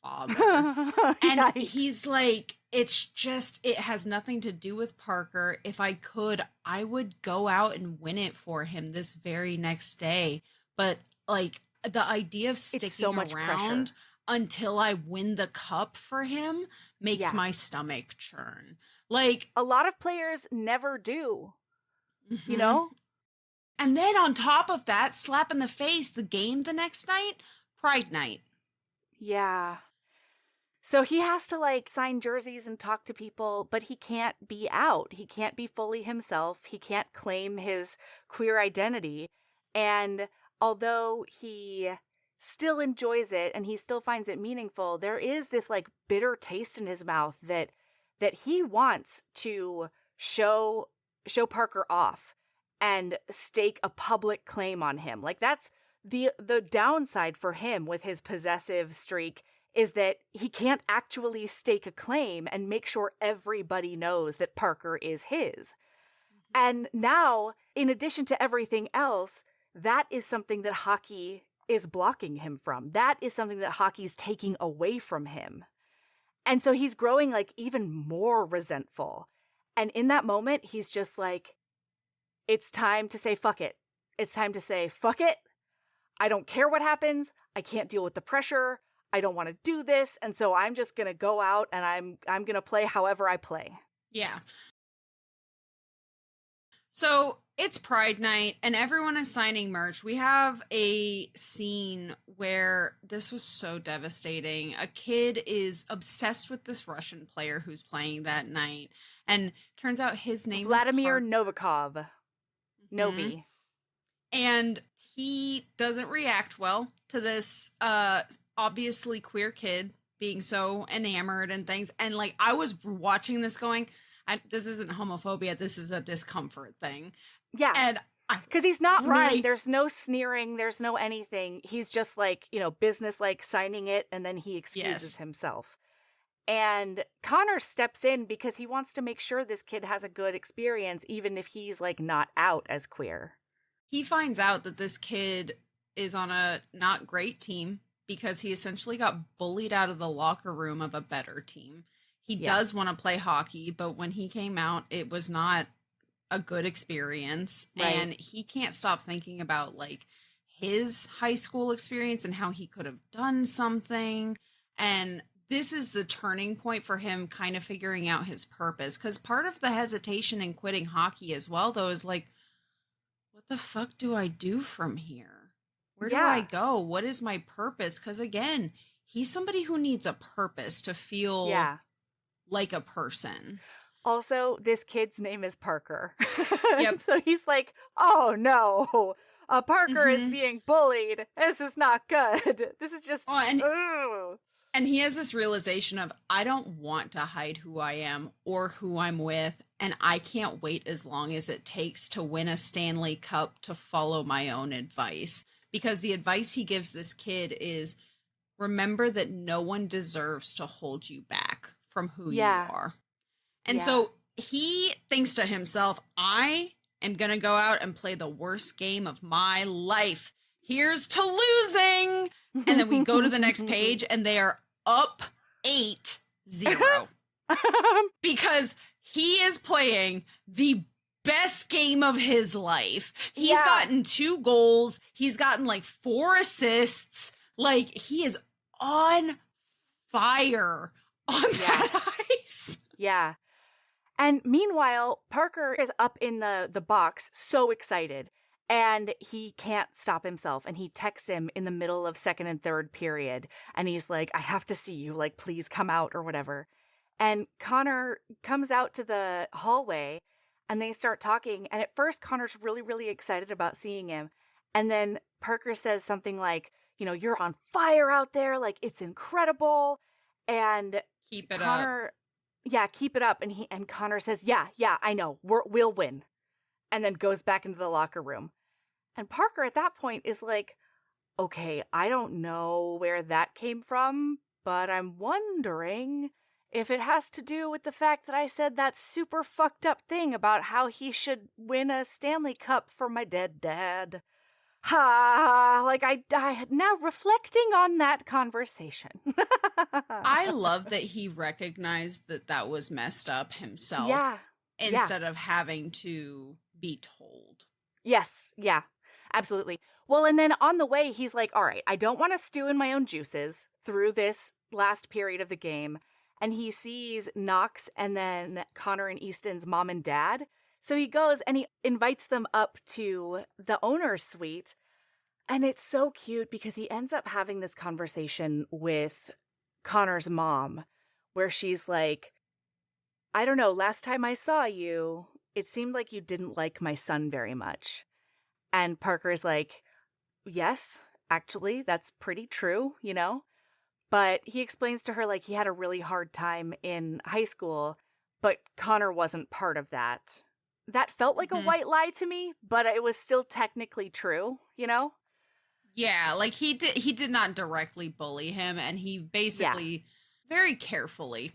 father. And he's like, it's just, it has nothing to do with Parker. If I could, I would go out and win it for him this very next day. But like the idea of sticking so much around pressure until I win the cup for him makes my stomach churn. Like a lot of players never do, you know? And then on top of that, slap in the face, the game the next night, Pride Night. Yeah. So he has to like sign jerseys and talk to people, but he can't be out. He can't be fully himself. He can't claim his queer identity. And although he still enjoys it and he still finds it meaningful, there is this like bitter taste in his mouth that he wants to show Parker off and stake a public claim on him. Like that's the downside for him with his possessive streak, is that he can't actually stake a claim and make sure everybody knows that Parker is his. And now, in addition to everything else, that is something that hockey is blocking him from. That is something that hockey's taking away from him. And so he's growing like even more resentful. And in that moment, he's just like, it's time to say fuck it. It's time to say fuck it. I don't care what happens. I can't deal with the pressure. I don't want to do this. And so I'm just going to go out and I'm going to play however I play. Yeah. So it's Pride Night and everyone is signing merch. We have a scene where this was so devastating. A kid is obsessed with this Russian player who's playing that night. And turns out his name Vladimir is Novikov. Novi. And he doesn't react well to this obviously queer kid being so enamored and things. And like I was watching this going, this isn't homophobia, this is a discomfort thing. Yeah. And because he's not mean. There's no sneering, there's no anything. He's just like, you know, business like signing it, and then he excuses himself. And Connor steps in because he wants to make sure this kid has a good experience, even if he's like not out as queer. He finds out that this kid is on a not great team because he essentially got bullied out of the locker room of a better team. He does want to play hockey, but when he came out, it was not a good experience. Right. And he can't stop thinking about like his high school experience and how he could have done something. And this is the turning point for him kind of figuring out his purpose. Because part of the hesitation in quitting hockey as well, though, is like, what the fuck do I do from here? Where do I go? What is my purpose? Because again, he's somebody who needs a purpose to feel like a person. Also, this kid's name is Parker. Yep. So he's like, oh no, Parker is being bullied. This is not good. This is just, and he has this realization of, I don't want to hide who I am or who I'm with, and I can't wait as long as it takes to win a Stanley Cup to follow my own advice. Because the advice he gives this kid is, remember that no one deserves to hold you back from who you are. And so he thinks to himself, I am going to go out and play the worst game of my life. Here's to losing. And then we go to the next page and they are up 8-0 because he is playing the best game of his life. He's gotten 2 goals. He's gotten like 4 assists. Like, he is on fire on that ice. Yeah. And meanwhile, Parker is up in the box, so excited, and he can't stop himself. And he texts him in the middle of second and third period, and he's like, I have to see you, like, please come out or whatever. And Connor comes out to the hallway, and they start talking. And at first, Connor's really, really excited about seeing him. And then Parker says something like, you know, you're on fire out there, like, it's incredible. And keep it Connor, up. Yeah, keep it up. And Connor says, yeah, I know. We'll win. And then goes back into the locker room. And Parker at that point is like, okay, I don't know where that came from, but I'm wondering if it has to do with the fact that I said that super fucked up thing about how he should win a Stanley Cup for my dead dad. Like I now reflecting on that conversation. I love that he recognized that that was messed up himself. Yeah. Instead of having to be told. Yes. Yeah, absolutely. Well, and then on the way, he's like, all right, I don't want to stew in my own juices through this last period of the game. And he sees Knox and then Connor and Easton's mom and dad. So he goes and he invites them up to the owner's suite. And it's so cute because he ends up having this conversation with Connor's mom where she's like, I don't know, last time I saw you, it seemed like you didn't like my son very much. And Parker's like, yes, actually, that's pretty true, you know? But he explains to her like he had a really hard time in high school, but Connor wasn't part of that. That felt like a white lie to me, but it was still technically true, you know? Yeah, like he did not directly bully him, and he basically very carefully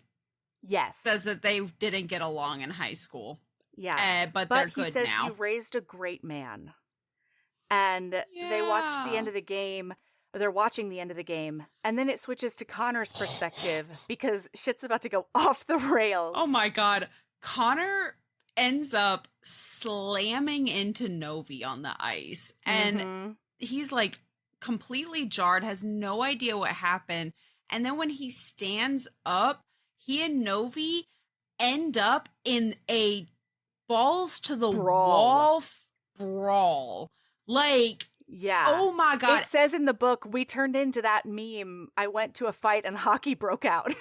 says that they didn't get along in high school. Yeah. But they're good now. He says you raised a great man. And they watched the end of the game. They're watching the end of the game. And then it switches to Connor's perspective because shit's about to go off the rails. Oh my God. Connor ends up slamming into Novi on the ice. And he's like completely jarred, has no idea what happened. And then when he stands up, he and Novi end up in a balls to the wall brawl. Like, oh my God. It says in the book, we turned into that meme. I went to a fight and hockey broke out.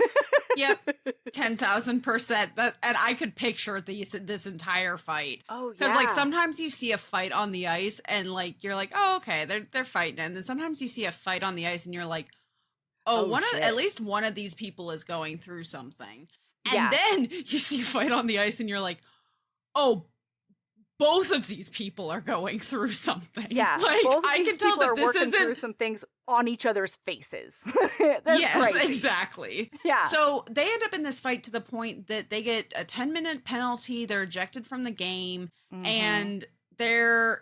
Yep. 10,000%. And I could picture this entire fight. Oh, yeah. Because like sometimes you see a fight on the ice and like, you're like, oh, okay, they're fighting. And then sometimes you see a fight on the ice and you're like, at least one of these people is going through something. And then you see a fight on the ice and you're like, oh, both of these people are going through something. Yeah, like both of I these can tell people that are this working isn't through some things on each other's faces. That's yes, crazy. Exactly. Yeah. So they end up in this fight to the point that they get a 10-minute penalty. They're ejected from the game, and they're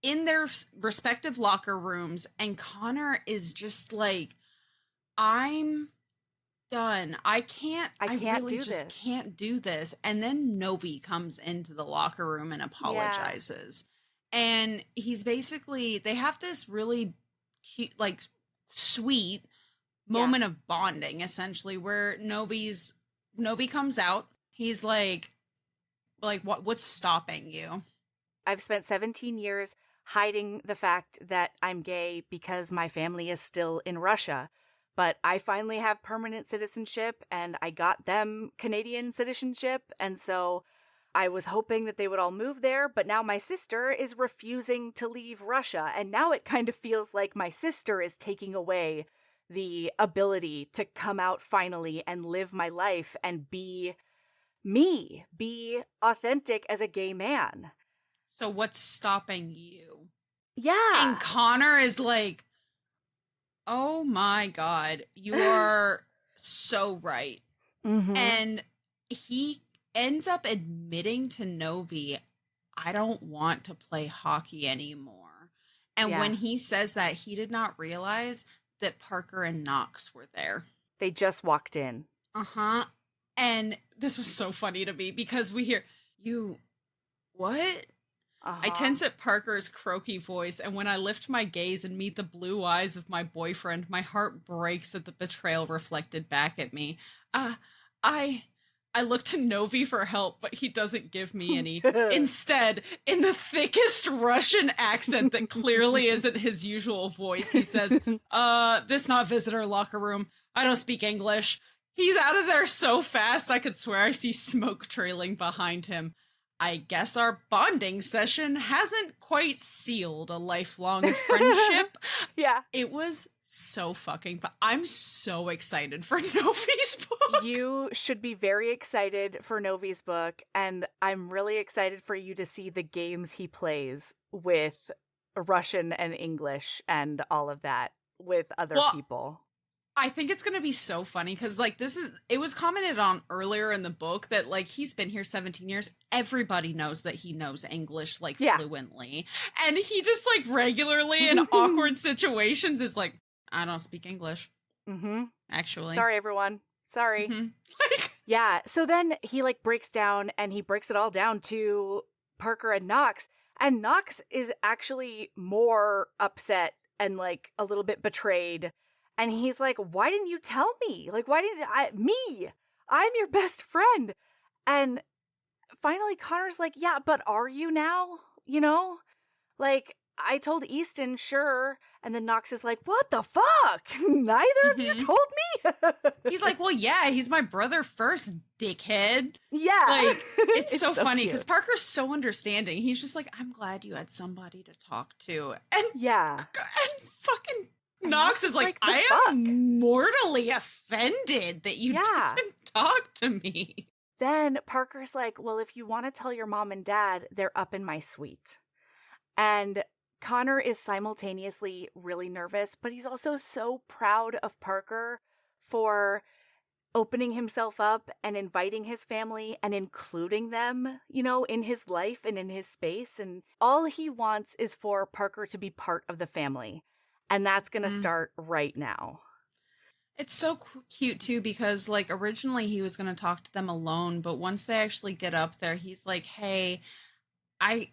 in their respective locker rooms. And Connor is just like, I'm done. I really just can't do this. And then Novi comes into the locker room and apologizes. And he's basically, they have this really cute, like sweet moment of bonding essentially where Novi comes out. He's like what's stopping you? I've spent 17 years hiding the fact that I'm gay because my family is still in Russia. But I finally have permanent citizenship, and I got them Canadian citizenship. And so I was hoping that they would all move there. But now my sister is refusing to leave Russia. And now it kind of feels like my sister is taking away the ability to come out finally and live my life and be me, be authentic as a gay man. So what's stopping you? Yeah. And Connor is like, oh my God, you are so right. Mm-hmm. And he ends up admitting to Novi, I don't want to play hockey anymore. And when he says that, he did not realize that Parker and Knox were there. They just walked in. Uh-huh. And this was so funny to me because we hear, you, what? I tense at Parker's croaky voice, and when I lift my gaze and meet the blue eyes of my boyfriend, my heart breaks at the betrayal reflected back at me. I look to Novi for help, but he doesn't give me any. Instead, in the thickest Russian accent that clearly isn't his usual voice, he says, this not visitor locker room. I don't speak English. He's out of there so fast I could swear I see smoke trailing behind him. I guess our bonding session hasn't quite sealed a lifelong friendship. Yeah. It was so fucking fun. I'm so excited for Novi's book. You should be very excited for Novi's book, and I'm really excited for you to see the games he plays with Russian and English and all of that with other people. I think it's going to be so funny because, like, it was commented on earlier in the book that, like, he's been here 17 years. Everybody knows that he knows English, like, fluently. And he just, like, regularly in awkward situations is like, I don't speak English. Mm-hmm. Actually. Sorry, everyone. Sorry. Mm-hmm. Yeah. So then he, like, breaks down, and he breaks it all down to Parker and Knox. And Knox is actually more upset and, like, a little bit betrayed. And he's like, why didn't you tell me? Like, why didn't I'm your best friend. And finally Connor's like, yeah, but are you now? You know? Like, I told Easton, sure. And then Knox is like, what the fuck? Neither of you told me? He's like, well, yeah, he's my brother first, dickhead. Yeah. Like, it's so funny cute. because Parker's so understanding. He's just like, I'm glad you had somebody to talk to. And and fucking Knox is like, I am mortally offended that you didn't talk to me. Then Parker's like, well, if you want to tell your mom and dad, they're up in my suite. And Connor is simultaneously really nervous, but he's also so proud of Parker for opening himself up and inviting his family and including them, you know, in his life and in his space. And all he wants is for Parker to be part of the family. And that's going to start right now. It's so cute, too, because, like, originally he was going to talk to them alone, but once they actually get up there, he's like, hey, I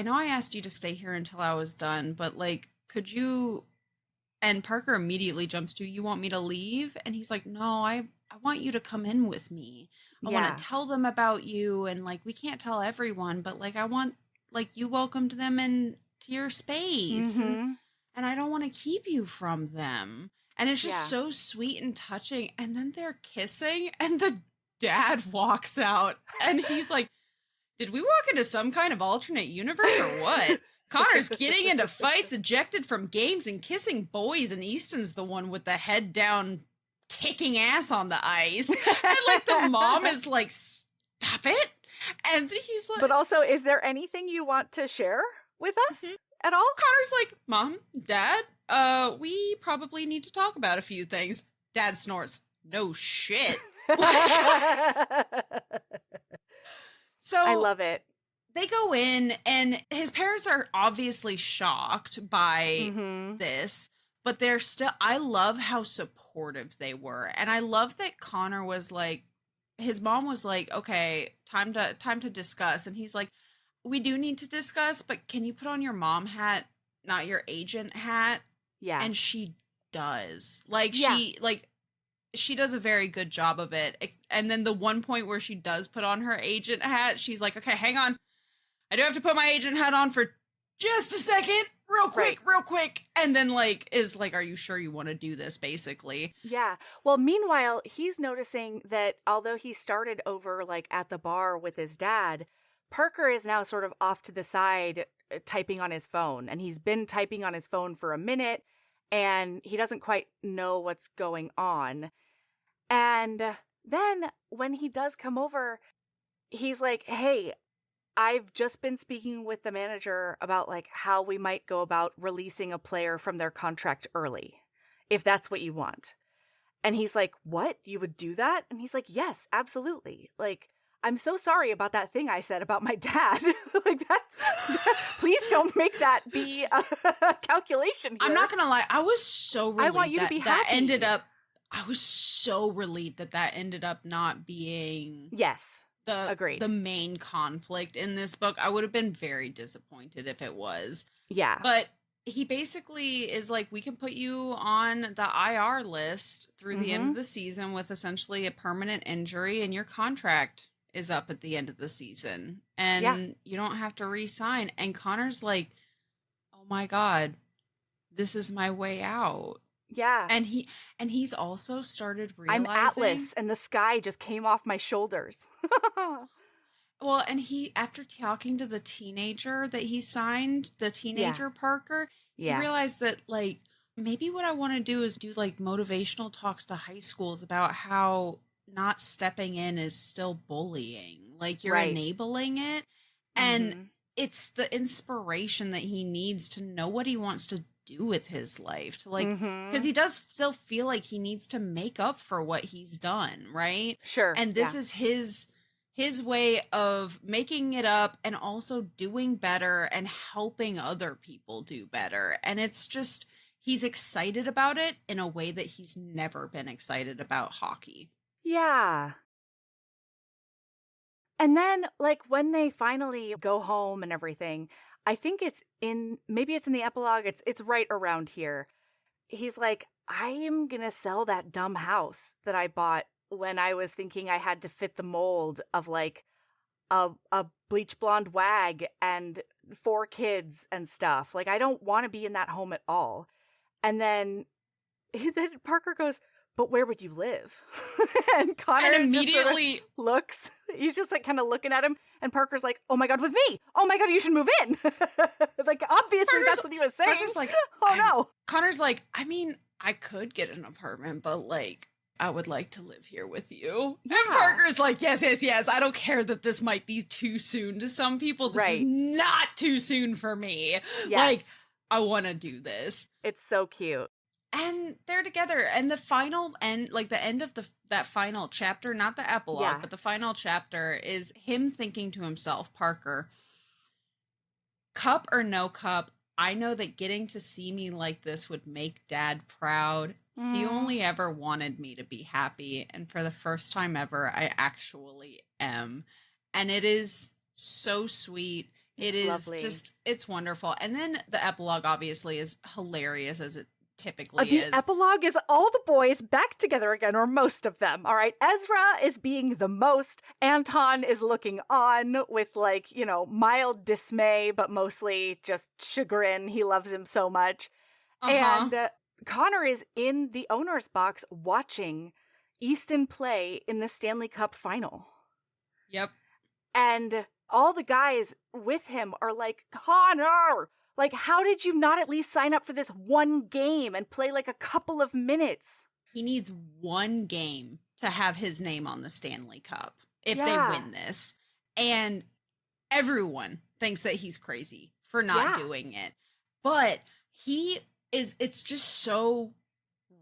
know I asked you to stay here until I was done, but, like, could you... And Parker immediately jumps to, you want me to leave? And he's like, no, I want you to come in with me. I want to tell them about you, and, like, we can't tell everyone, but, like, I want, like, you welcomed them into your space. Mm-hmm. And I don't want to keep you from them. And it's just so sweet and touching. And then they're kissing, and the dad walks out, and he's like, did we walk into some kind of alternate universe or what? Connor's getting into fights, ejected from games, and kissing boys, and Easton's the one with the head down, kicking ass on the ice. And, like, the mom is like, stop it. And he's like... But also, is there anything you want to share with us? At all? Connor's like, Mom, Dad, we probably need to talk about a few things. Dad snorts, no shit. So I love it. They go in, and his parents are obviously shocked by this, but they're still, I love how supportive they were. And I love that Connor was like, his mom was like, okay, time to discuss. And he's like, we do need to discuss, but can you put on your mom hat, not your agent hat? Yeah. And she does. Like, she does a very good job of it. And then the one point where she does put on her agent hat, she's like, okay, hang on. I do have to put my agent hat on for just a second. real quick. And then like, is like, are you sure you want to do this, basically? Yeah. Well, meanwhile, he's noticing that although he started over like at the bar with his dad, Parker is now sort of off to the side typing on his phone. And he's been typing on his phone for a minute and he doesn't quite know what's going on. And then when he does come over, he's like, hey, I've just been speaking with the manager about like how we might go about releasing a player from their contract early, if that's what you want. And he's like, what? You would do that? And he's like, yes, absolutely. Like, I'm so sorry about that thing I said about my dad. Like that, please don't make that be a calculation here. I'm not going to lie. I was so relieved I want you to be happy. I was so relieved that ended up not being Yes. Agreed. The main conflict in this book. I would have been very disappointed if it was. Yeah. But he basically is like, we can put you on the IR list through the end of the season with essentially a permanent injury, and your contract is up at the end of the season. And you don't have to re-sign. And Connor's like, oh my God, this is my way out. Yeah. And he's also started realizing I'm Atlas and the sky just came off my shoulders. Well, and he, after talking to the teenager that he signed, the teenager Parker, he realized that like maybe what I want to do is do like motivational talks to high schools about how not stepping in is still bullying. Like you're enabling it. And it's the inspiration that he needs to know what he wants to do with his life, to like, because he does still feel like he needs to make up for what he's done, right? Sure. And this is his way of making it up and also doing better and helping other people do better. And it's just, he's excited about it in a way that he's never been excited about hockey. Yeah. And then like when they finally go home and everything, I think maybe it's in the epilogue. It's right around here. He's like, I am going to sell that dumb house that I bought when I was thinking I had to fit the mold of like a bleach blonde wag and 4 kids and stuff. Like, I don't want to be in that home at all. And then Parker goes, but where would you live? And Connor immediately just sort of looks. He's just like kind of looking at him. And Parker's like, oh my God, with me. Oh my God, you should move in. Like, obviously that's what he was saying. Parker's like, oh no. Connor's like, I mean, I could get an apartment, but like, I would like to live here with you. Yeah. And Parker's like, yes. I don't care that this might be too soon to some people. This is not too soon for me. Yes. Like, I want to do this. It's so cute. And they're together. And the final end, like the end of that final chapter, not the epilogue, but the final chapter is him thinking to himself, Parker, cup or no cup, I know that getting to see me like this would make Dad proud. He only ever wanted me to be happy. And for the first time ever, I actually am. And it is so sweet. It's lovely. Just, it's wonderful. And then the epilogue obviously is hilarious as it typically is. The epilogue is all the boys back together again, or most of them. All right. Ezra is being the most. Anton is looking on with like, mild dismay, but mostly just chagrin. He loves him so much. And Connor is in the owner's box watching Easton play in the Stanley Cup final. Yep. And all the guys with him are like, Connor, like, how did you not at least sign up for this one game and play like a couple of minutes? He needs one game to have his name on the Stanley Cup if they win this. And everyone thinks that he's crazy for not doing it. But it's just so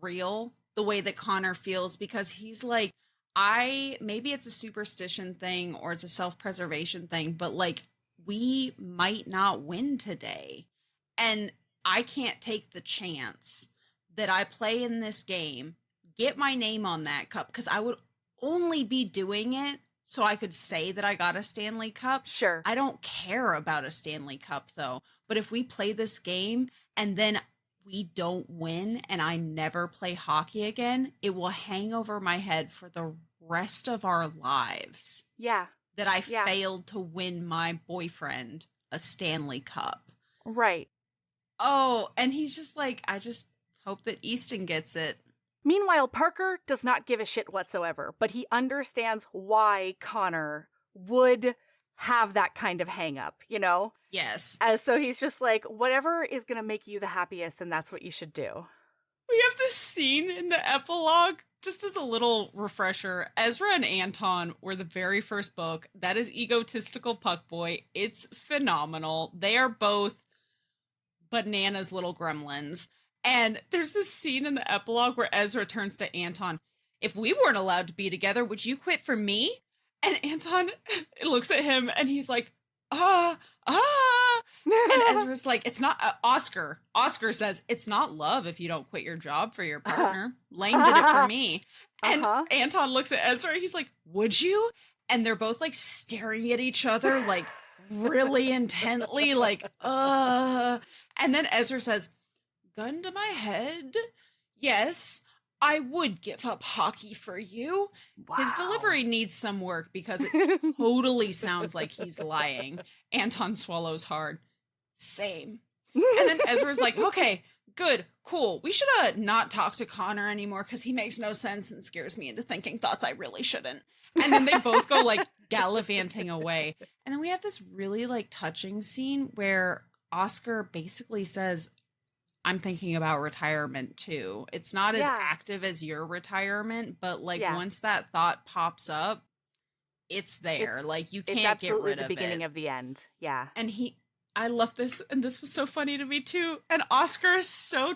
real the way that Connor feels, because he's like, maybe it's a superstition thing or it's a self-preservation thing, but like, we might not win today. And I can't take the chance that I play in this game, get my name on that cup, because I would only be doing it so I could say that I got a Stanley Cup. Sure. I don't care about a Stanley Cup though. But if we play this game and then we don't win and I never play hockey again, it will hang over my head for the rest of our lives. Yeah. That I failed to win my boyfriend a Stanley Cup. Right. Oh, and he's just like, I just hope that Easton gets it. Meanwhile, Parker does not give a shit whatsoever, but he understands why Connor would have that kind of hang up, you know? Yes. So he's just like, whatever is going to make you the happiest, then that's what you should do. We have this scene in the epilogue, just as a little refresher. Ezra and Anton were the very first book. That is Egotistical Puckboy. It's phenomenal. They are both bananas little gremlins. And there's this scene in the epilogue where Ezra turns to Anton. If we weren't allowed to be together, would you quit for me? And Anton looks at him and he's like, And Ezra's like, it's not Oscar. Oscar says, it's not love if you don't quit your job for your partner. Lane did it for me. And Anton looks at Ezra. He's like, would you? And they're both like staring at each other, like really intently, like, And then Ezra says, gun to my head. Yes, I would give up hockey for you. Wow. His delivery needs some work because it totally sounds like he's lying. Anton swallows hard. Same. And then Ezra's like, okay, good, cool. We should not talk to Connor anymore because he makes no sense and scares me into thinking thoughts I really shouldn't. And then they both go like gallivanting away. And then we have this really like touching scene where Oscar basically says, I'm thinking about retirement too. It's not as active as your retirement, but like once that thought pops up, it's there. Like you can't get rid of it. It's absolutely the beginning of the end. Yeah. And I love this. And this was so funny to me too. And Oscar is so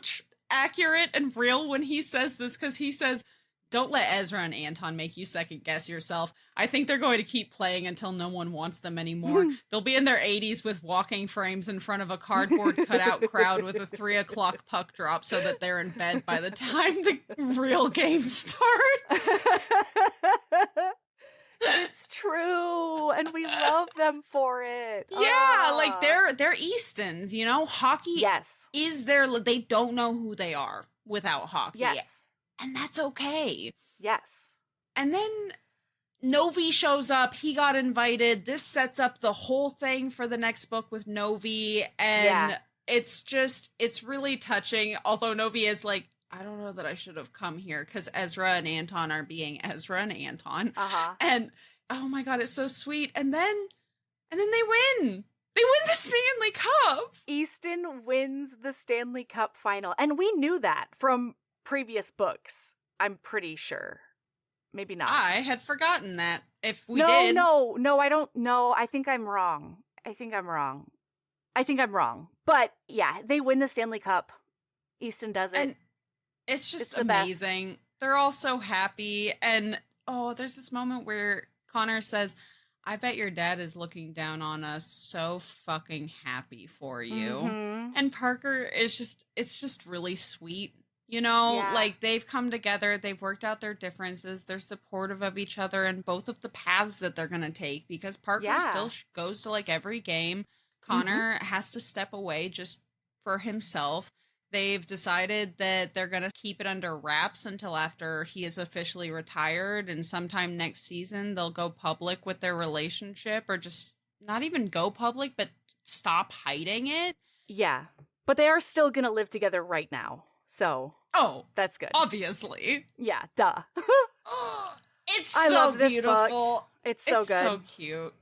accurate and real when he says this, because he says, don't let Ezra and Anton make you second guess yourself. I think they're going to keep playing until no one wants them anymore. They'll be in their 80s with walking frames in front of a cardboard cutout crowd with a 3:00 puck drop so that they're in bed by the time the real game starts. It's true, and we love them for it. Yeah, like they're Eastons, you know? Hockey is they don't know who they are without hockey. Yes. And that's okay. Yes. And then Novi shows up. He got invited. This sets up the whole thing for the next book with Novi. And it's really touching. Although Novi is like, I don't know that I should have come here, because Ezra and Anton are being Ezra and Anton. And oh my God, it's so sweet. And then they win. They win the Stanley Cup. Easton wins the Stanley Cup final. And we knew that from previous books, I'm pretty sure. Maybe not. I had forgotten that. If we did. No, I don't know. I think I'm wrong. But yeah, they win the Stanley Cup. Easton does it. And it's just amazing. They're all so happy. And there's this moment where Connor says, I bet your dad is looking down on us, so fucking happy for you. Mm-hmm. And Parker is it's just really sweet. You know, like they've come together, they've worked out their differences, they're supportive of each other and both of the paths that they're going to take, because Parker still goes to like every game. Connor has to step away just for himself. They've decided that they're going to keep it under wraps until after he is officially retired, and sometime next season they'll go public with their relationship, or just not even go public, but stop hiding it. Yeah, but they are still going to live together right now. So, that's good. Obviously. Yeah, duh. I love this beautiful book. It's so good. So cute.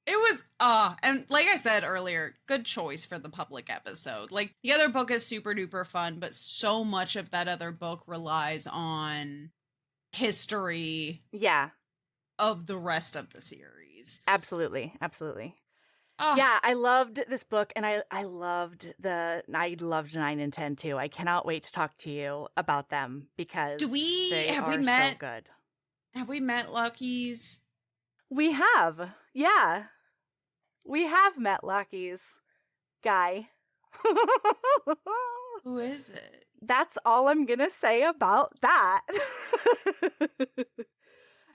It was, and like I said earlier, good choice for the public episode. Like, the other book is super duper fun, but so much of that other book relies on history of the rest of the series. Absolutely. Yeah, I loved this book, and I loved 9 and 10 too. I cannot wait to talk to you about them, because have we so good. Have we met Lucky's? We have. Yeah. We have met Lucky's guy. Who is it? That's all I'm going to say about that.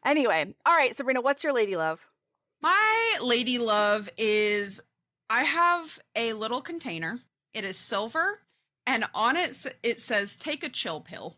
Anyway, all right, Sabrina, what's your lady love? My lady love is, I have a little container. It is silver, and on it says, take a chill pill.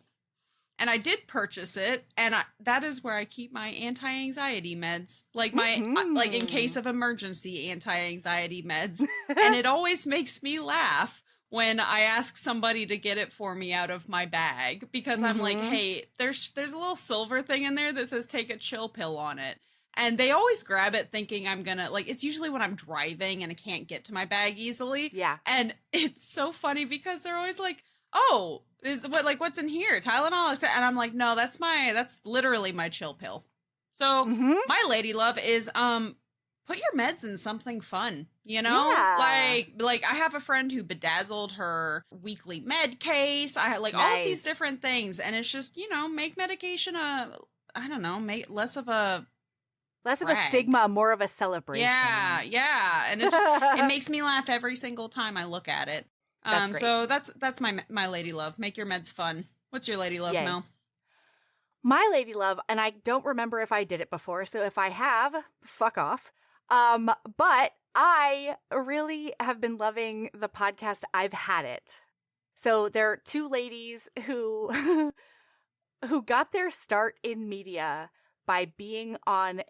And I did purchase it, and that is where I keep my anti-anxiety meds, like like in case of emergency anti-anxiety meds. And it always makes me laugh when I ask somebody to get it for me out of my bag, because I'm like, hey, there's a little silver thing in there that says take a chill pill on it. And they always grab it thinking I'm gonna, like, it's usually when I'm driving and I can't get to my bag easily. Yeah. And it's so funny because they're always like, oh, what's in here? Tylenol? And I'm like, no, that's literally my chill pill. So my lady love is, put your meds in something fun, you know? Yeah. Like I have a friend who bedazzled her weekly med case. I like all of these different things. And it's just, you know, make medication make less of a stigma, more of a celebration. Yeah. And it makes me laugh every single time I look at it. That's great. So that's my lady love. Make your meds fun. What's your lady love, Mel? My lady love, and I don't remember if I did it before, so if I have, fuck off. But I really have been loving the podcast I've Had It. So there are two ladies who got their start in media by being on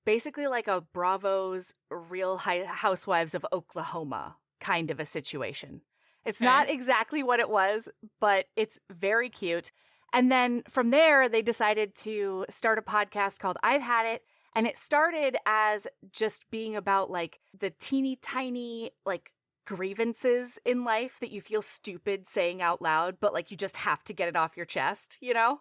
basically like a Bravo's Real Housewives of Oklahoma kind of a situation. It's not exactly what it was, but it's very cute. And then from there, they decided to start a podcast called I've Had It. And it started as just being about like the teeny tiny like grievances in life that you feel stupid saying out loud, but like you just have to get it off your chest, you know?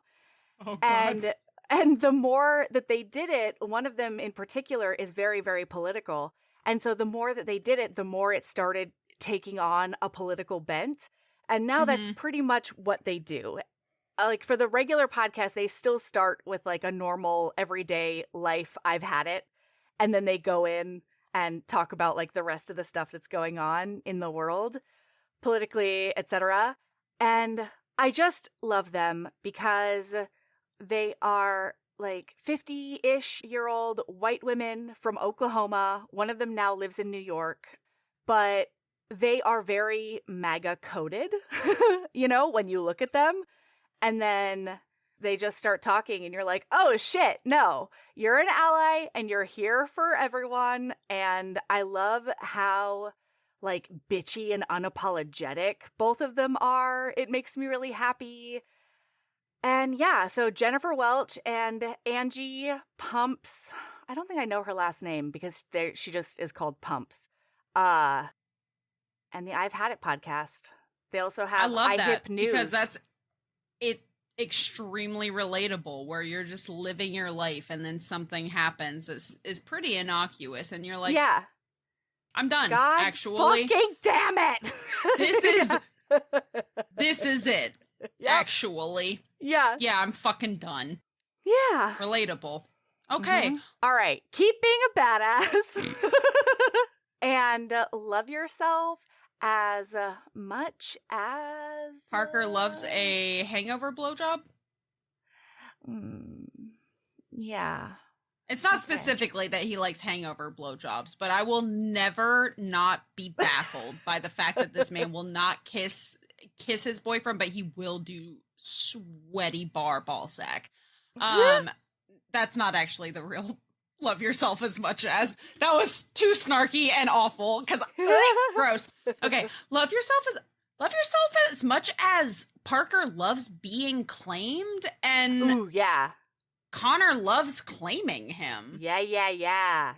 Oh, God. And the more that they did it, one of them in particular is very, very political. And so the more that they did it, the more it started taking on a political bent. And now that's pretty much what they do. Like for the regular podcast, they still start with like a normal everyday life, I've had it. And then they go in and talk about like the rest of the stuff that's going on in the world, politically, etc. And I just love them because they are like 50-ish-year-old white women from Oklahoma. One of them now lives in New York, but they are very MAGA coded, you know, when you look at them. And then they just start talking and you're like, oh shit, no, you're an ally and you're here for everyone. And I love how like bitchy and unapologetic both of them are. It makes me really happy. And yeah, so Jennifer Welch and Angie Pumps. I don't think I know her last name because she just is called Pumps. And the I've Had It podcast. They also have iHip News. Because that's it, extremely relatable, where you're just living your life and then something happens that is pretty innocuous and you're like, yeah, I'm done. God actually, fucking damn it. This is it. Yep. Actually. Yeah, I'm fucking done. Yeah. Relatable. Okay. All right. Keep being a badass and love yourself as much as Parker loves a hangover blowjob. Yeah. It's not specifically that he likes hangover blowjobs, but I will never not be baffled by the fact that this man will not kiss his boyfriend, but he will do sweaty ball sack. That's not actually the real love yourself as much as. That was too snarky and awful because gross. Okay, love yourself as much as Parker loves being claimed, and ooh, yeah, Connor loves claiming him. Yeah.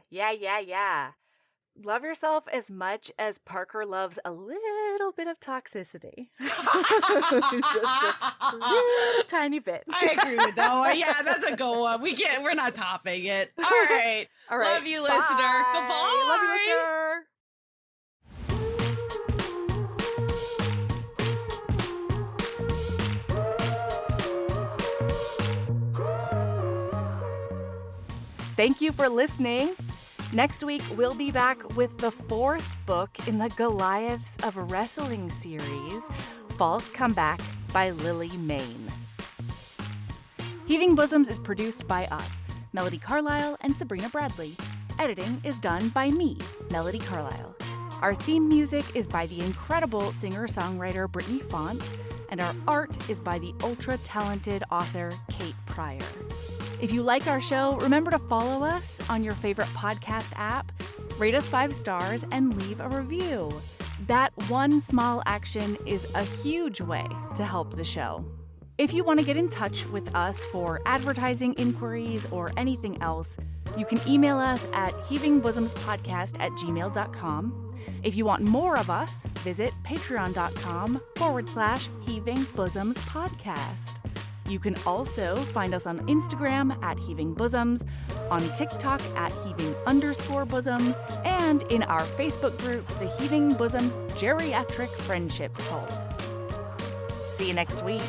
Love yourself as much as Parker loves a little bit of toxicity. Just a little tiny bit. I agree with that one. Yeah, that's a good one. We're not topping it. All right. Love you, Bye. listener. Goodbye. Love you, listener. Thank you for listening. Next week, we'll be back with the fourth book in the Goliaths of Wrestling series, False Comeback by Lily Main. Heaving Bosoms is produced by us, Melody Carlisle and Sabrina Bradley. Editing is done by me, Melody Carlisle. Our theme music is by the incredible singer-songwriter Brittany Fonts, and our art is by the ultra-talented author Kate Pryor. If you like our show, remember to follow us on your favorite podcast app, rate us 5 stars, and leave a review. That one small action is a huge way to help the show. If you want to get in touch with us for advertising inquiries or anything else, you can email us at heavingbosomespodcast@gmail.com. If you want more of us, visit patreon.com/heavingbosomspodcast. You can also find us on Instagram at Heaving Bosoms, on TikTok at Heaving_Bosoms, and in our Facebook group, the Heaving Bosoms Geriatric Friendship Cult. See you next week.